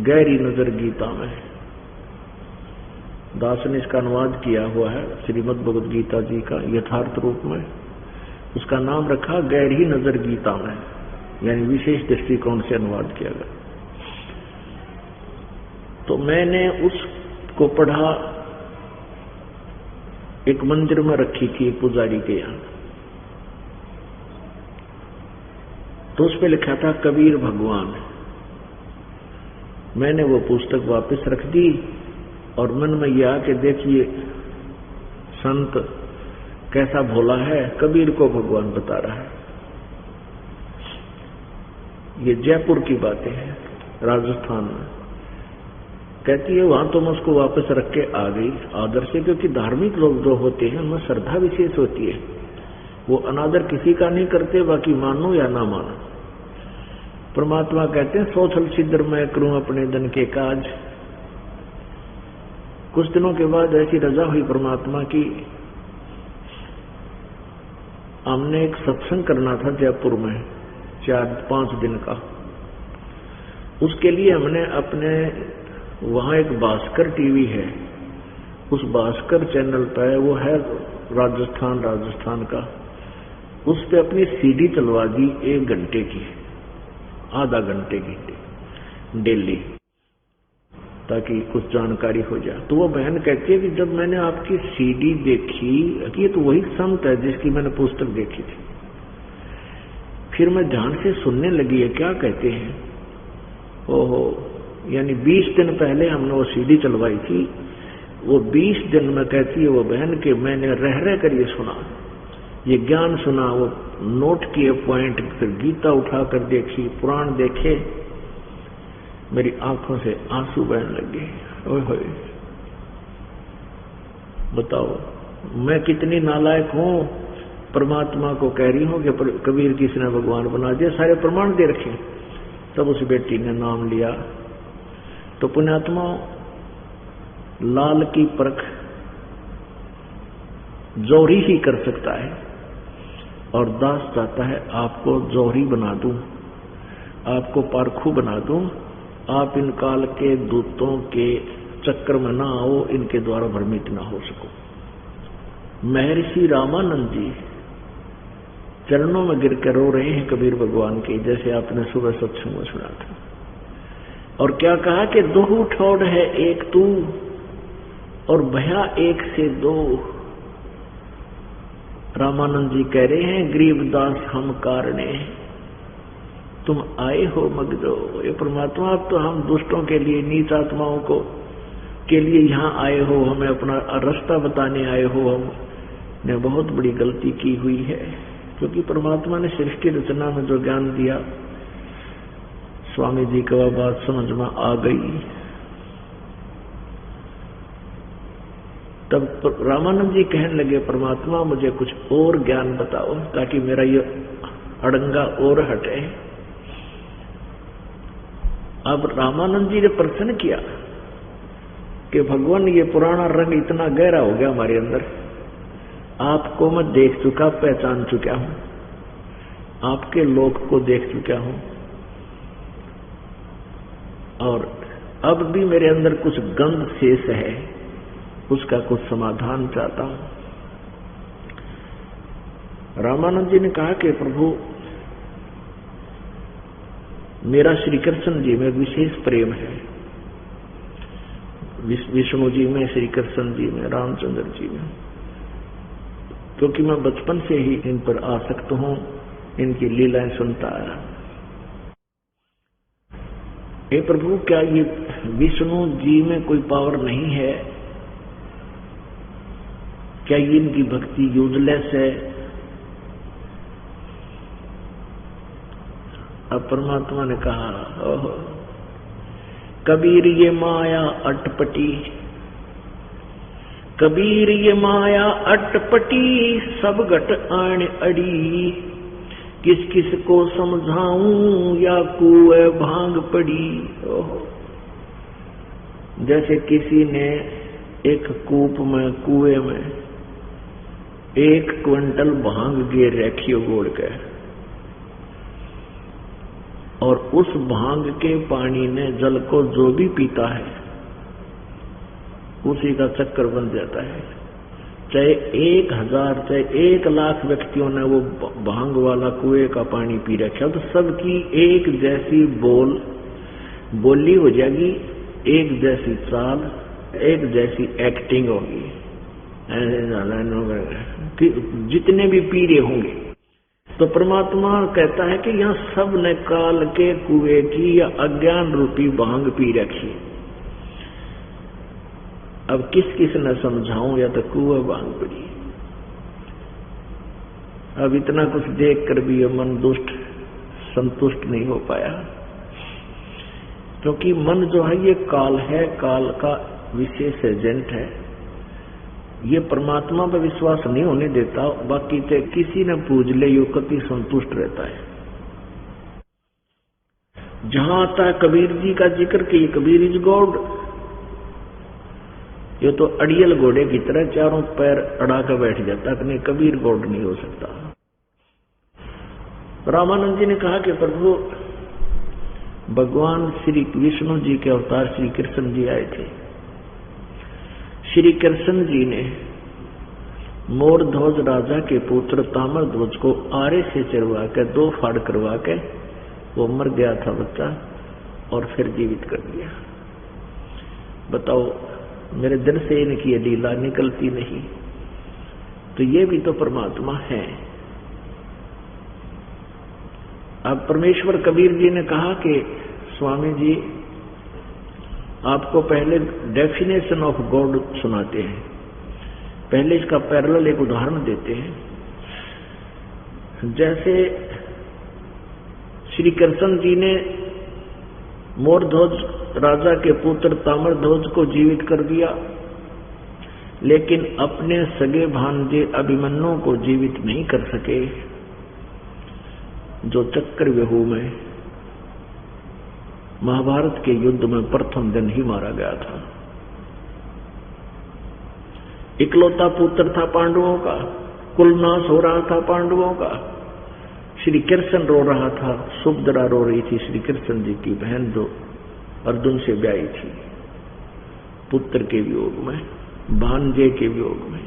गहरी नजर गीता में, दास ने इसका अनुवाद किया हुआ है श्रीमद् भगवद गीता जी का यथार्थ रूप में, उसका नाम रखा गहरी नजर गीता में, यानी विशेष दृष्टिकोण से अनुवाद किया गया। तो मैंने उसको पढ़ा, एक मंदिर में रखी थी पुजारी के यहाँ, तो उस पे लिखा था कबीर भगवान। मैंने वो पुस्तक वापस रख दी और मन में यह आके देखिए संत कैसा भोला है, कबीर को भगवान बता रहा है। ये जयपुर की बातें हैं, राजस्थान में। कहती है वहां तो मैं उसको वापस रख के आ गई आदर से, क्योंकि धार्मिक लोग जो होते हैं उनमें श्रद्धा विशेष होती है, वो अनादर किसी का नहीं करते, बाकी मानो या ना मानो। परमात्मा कहते हैं सोचल सिद्धर मैं करूं अपने धन के काज। कुछ दिनों के बाद ऐसी रजा हुई परमात्मा की, हमने एक सत्संग करना था जयपुर में 4-5 दिन का। उसके लिए हमने अपने वहां एक भास्कर टीवी है, उस भास्कर चैनल पर वो है राजस्थान का, उस पे अपनी सीडी चलवा दी 1 घंटे की, आधा घंटे की डेली, ताकि कुछ जानकारी हो जाए। तो वो बहन कहती है कि जब मैंने आपकी सीडी देखी कि ये तो वही संत है जिसकी मैंने पुस्तक देखी थी, फिर मैं ध्यान से सुनने लगी है क्या कहते हैं। ओहो, यानी 20 दिन पहले हमने वो सीडी चलवाई थी, वो 20 दिन में कहती है वो बहन के मैंने रह कर ये सुना, ये ज्ञान सुना, वो नोट किए पॉइंट, फिर गीता उठा कर देखी, पुराण देखे, मेरी आंखों से आंसू बहने लगे। ओए होए, बताओ मैं कितनी नालायक हूं, परमात्मा को कह रही हूं कि कबीर किसने भगवान बना दिया, सारे प्रमाण दे रखे। तब उस बेटी ने नाम लिया। तो पुण्यात्मा, लाल की परख जौहरी ही कर सकता है, और दास चाहता है आपको जौहरी बना दूं, आपको पारखू बना दूं, आप इन काल के दूतों के चक्कर में ना आओ, इनके द्वारा भ्रमित ना हो सको। महर्षि रामानंद जी चरणों में गिर कर रो रहे हैं कबीर भगवान के, जैसे आपने सुबह सत्संग में सुना था। और क्या कहा कि दो ठोड़ है एक तू, और भया एक से दो। रामानंद जी कह रहे हैं, गरीबदास हम कारणे तुम आए हो मगजो। ये परमात्मा, अब तो हम दुष्टों के लिए, नीच आत्माओं को के लिए यहाँ आए हो, हमें अपना रास्ता बताने आए हो। हमने बहुत बड़ी गलती की हुई है, क्योंकि परमात्मा ने सृष्टि रचना में जो ज्ञान दिया, स्वामी जी को वह बात समझ में आ गई। तब रामानंद जी कहने लगे, परमात्मा मुझे कुछ और ज्ञान बताओ, ताकि मेरा ये अड़ंगा और हटे। अब रामानंद जी ने प्रश्न किया कि भगवान, ये पुराना रंग इतना गहरा हो गया हमारे अंदर, आपको मैं देख चुका, पहचान चुका हूं, आपके लोक को देख चुका हूं, और अब भी मेरे अंदर कुछ गंध शेष है, उसका कुछ समाधान चाहता हूं। रामानंद जी ने कहा कि प्रभु, मेरा श्री कृष्ण जी में विशेष प्रेम है, विष्णु जी में, श्री कृष्ण जी में, रामचंद्र जी में, क्योंकि मैं बचपन से ही इन पर आसक्त हूं, इनकी लीलाएं सुनता आया। हे प्रभु, क्या ये विष्णु जी में कोई पावर नहीं है? क्या ये इनकी भक्ति यूजलेस है? अब परमात्मा ने कहा, ओहो कबीर ये माया अटपटी, कबीर ये माया अटपटी, सब घट आण अड़ी, किस किस को समझाऊं या कुएं भांग पड़ी। ओहो, जैसे किसी ने एक कूप में, कुएं में 1 क्विंटल भांग गिर रखी हो गोड़ के, और उस भांग के पानी ने जल को जो भी पीता है उसी का चक्कर बन जाता है। चाहे 1000 चाहे 1,00,000 व्यक्तियों ने वो भांग वाला कुएं का पानी पी रखा, तो सबकी एक जैसी बोली हो जाएगी, एक जैसी चाल, एक जैसी एक्टिंग होगी, जितने भी पी रहे होंगे। तो परमात्मा कहता है कि यहाँ सब ने काल के कुएं की या अज्ञान रूपी भांग पी रखी। अब किस किस ने समझाऊं, या तो कुएं भांग पड़ी। अब इतना कुछ देख कर भी ये मन दुष्ट संतुष्ट नहीं हो पाया, क्योंकि मन जो है ये काल है, काल का विशेष एजेंट है। ये परमात्मा पर विश्वास नहीं होने देता, बाकी चाहे किसी ने पूज ले यो कति संतुष्ट रहता है। जहां आता है कबीर जी का जिक्र कि ये कबीर इज गॉड, ये तो अड़ियल घोड़े की तरह चारों पैर अड़ा कर बैठ जाता है, नहीं कबीर गॉड नहीं हो सकता। रामानंद जी ने कहा कि प्रभु, भगवान श्री विष्णु जी के अवतार श्री कृष्ण जी आए थे। श्री कृष्ण जी ने मोरध्वज राजा के पुत्र ताम्रध्वज को आरे से चरवा के 2 फाड़ करवा के वो मर गया था बच्चा, और फिर जीवित कर दिया। बताओ, मेरे दिल से इनकी ये लीला निकलती नहीं, तो ये भी तो परमात्मा है। अब परमेश्वर कबीर जी ने कहा कि स्वामी जी, आपको पहले डेफिनेशन ऑफ गॉड सुनाते हैं, पहले इसका पैरेलल एक उदाहरण देते हैं। जैसे श्री कृष्ण जी ने मोरध्वज राजा के पुत्र ताम्रध्वज को जीवित कर दिया, लेकिन अपने सगे भांजे अभिमन्यु को जीवित नहीं कर सके, जो चक्रव्यूह में महाभारत के युद्ध में प्रथम दिन ही मारा गया था। इकलौता पुत्र था पांडवों का, कुल नाश हो रहा था पांडवों का। श्री कृष्ण रो रहा था, सुभद्रा रो रही थी, श्री कृष्ण जी की बहन जो अर्जुन से ब्याही थी। पुत्र के वियोग में, भांजे के वियोग में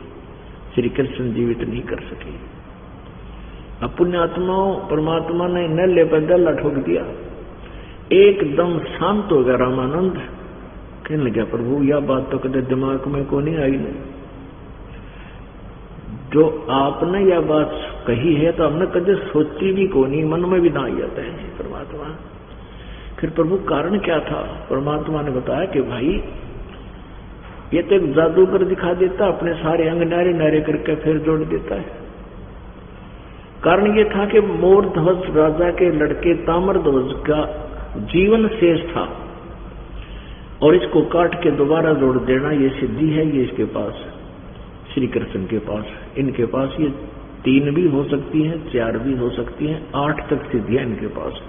श्री कृष्ण जीवित नहीं कर सके। अब पुण्यात्माओं, परमात्मा ने नल्ले पर डल्ला ठोक दिया, एकदम शांत हो गया रामानंद। कहने लगा, प्रभु यह बात तो कदे दिमाग में को नहीं आई नहीं, जो आपने यह बात कही है तो हमने कदे सोची भी को नहीं, मन में भी ना आई आता है परमात्मा। फिर प्रभु कारण क्या था? परमात्मा ने बताया कि भाई ये तो एक जादूगर दिखा देता, अपने सारे अंग नारे नारे करके फिर जोड़ देता है। कारण ये था कि मोरध्वज राजा के लड़के ताम्रध्वज का जीवन शेष था और इसको काट के दोबारा जोड़ देना ये सिद्धि है, ये इसके पास, श्री कृष्ण के पास। इनके पास ये 3 भी हो सकती हैं, 4 भी हो सकती हैं, 8 तक सिद्धियां इनके पास।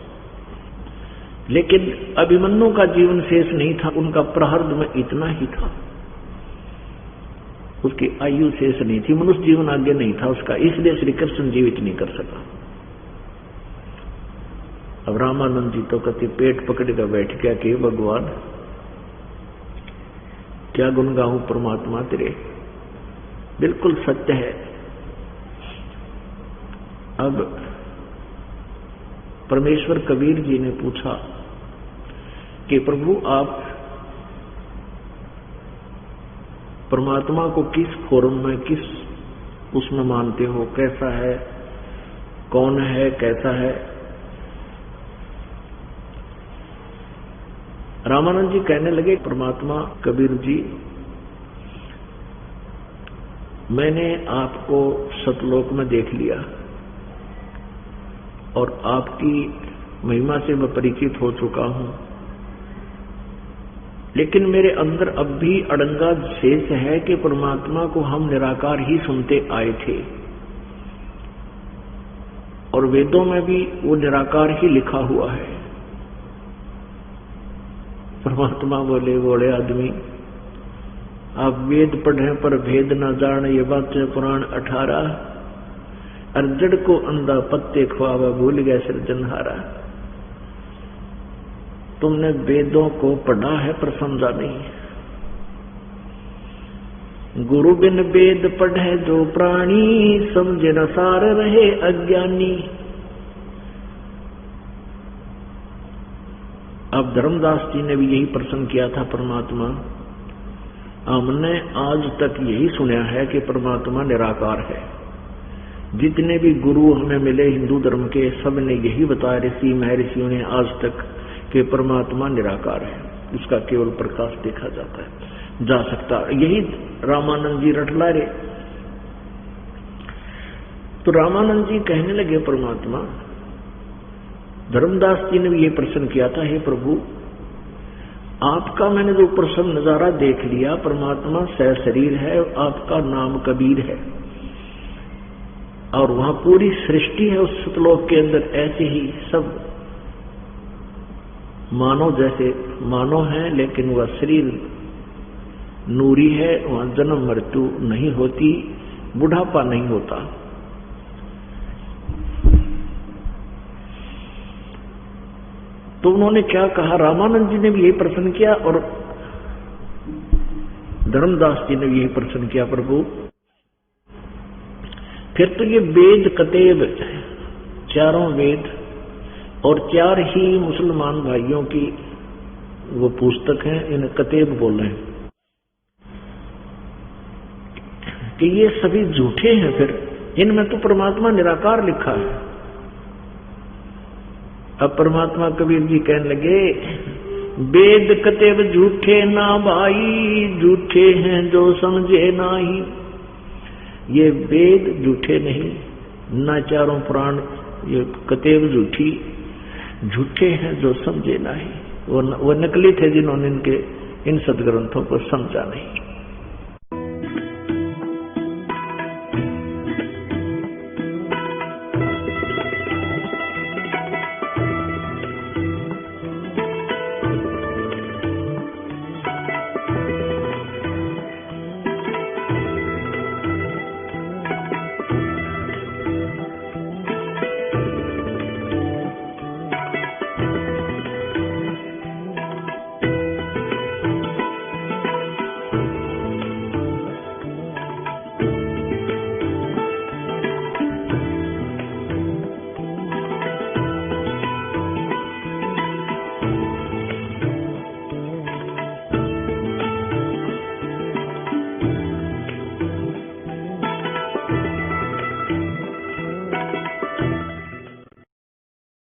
लेकिन अभिमन्यु का जीवन शेष नहीं था, उनका प्रारब्ध में इतना ही था, उसकी आयु शेष नहीं थी, मनुष्य जीवन आगे नहीं था उसका, इसलिए श्री कृष्ण जीवित नहीं कर सका। अब रामानंद जी तो कहते पेट पकड़ कर बैठ गया कि भगवान क्या गुण गाऊं परमात्मा तेरे, बिल्कुल सत्य है। अब परमेश्वर कबीर जी ने पूछा कि प्रभु आप परमात्मा को किस फॉर्म में, किस उसमें मानते हो, कैसा है, कौन है, कैसा है? रामानंद जी कहने लगे, परमात्मा कबीर जी, मैंने आपको सतलोक में देख लिया और आपकी महिमा से मैं परिचित हो चुका हूं, लेकिन मेरे अंदर अब भी अड़ंगा शेष है कि परमात्मा को हम निराकार ही सुनते आए थे और वेदों में भी वो निराकार ही लिखा हुआ है। परमात्मा बोले, बोले आदमी, आप वेद पढ़े पर भेद न जान, ये बात है पुराण 18। अर्जड़ को अंधा पत्ते ख्वावा, भूल गया सृजनहारा। तुमने वेदों को पढ़ा है पर समझा नहीं। गुरु बिन वेद पढ़े जो प्राणी, समझे न सार रहे अज्ञानी। अब धर्मदास जी ने भी यही प्रश्न किया था परमात्मा, हमने आज तक यही सुना है कि परमात्मा निराकार है। जितने भी गुरु हमें मिले हिंदू धर्म के, सब ने यही बताया, ऋषि महर्षियों ने आज तक, कि परमात्मा निराकार है, उसका केवल प्रकाश देखा जाता है, जा सकता। यही रामानंद जी रटला रे। तो रामानंद जी कहने लगे, परमात्मा, धर्मदास जी ने भी ये प्रश्न किया था, हे प्रभु आपका मैंने जो प्रसन्न नजारा देख लिया, परमात्मा सहशरीर है, आपका नाम कबीर है और वहां पूरी सृष्टि है उस सतलोक के अंदर, ऐसे ही सब मानव जैसे मानव है, लेकिन वह शरीर नूरी है, वहां जन्म मृत्यु नहीं होती, बुढ़ापा नहीं होता। तो उन्होंने क्या कहा, रामानंद जी ने भी यही प्रश्न किया और धर्मदास जी ने भी यही प्रश्न किया, प्रभु फिर तो ये वेद कतेब, 4 वेद और 4 ही मुसलमान भाइयों की वो पुस्तक है, इन्हें कतेब बोल रहे हैं, कि ये सभी झूठे हैं। फिर इनमें तो परमात्मा निराकार लिखा है। अब परमात्मा कबीर जी कहने लगे, वेद कतेब झूठे ना भाई, झूठे हैं जो समझे नाही। ये वेद झूठे नहीं, ना 4 पुराण, ये कतेब झूठी, झूठे हैं जो समझे नहीं। वो नकली थे जिन्होंने इन सदग्रंथों को समझा नहीं।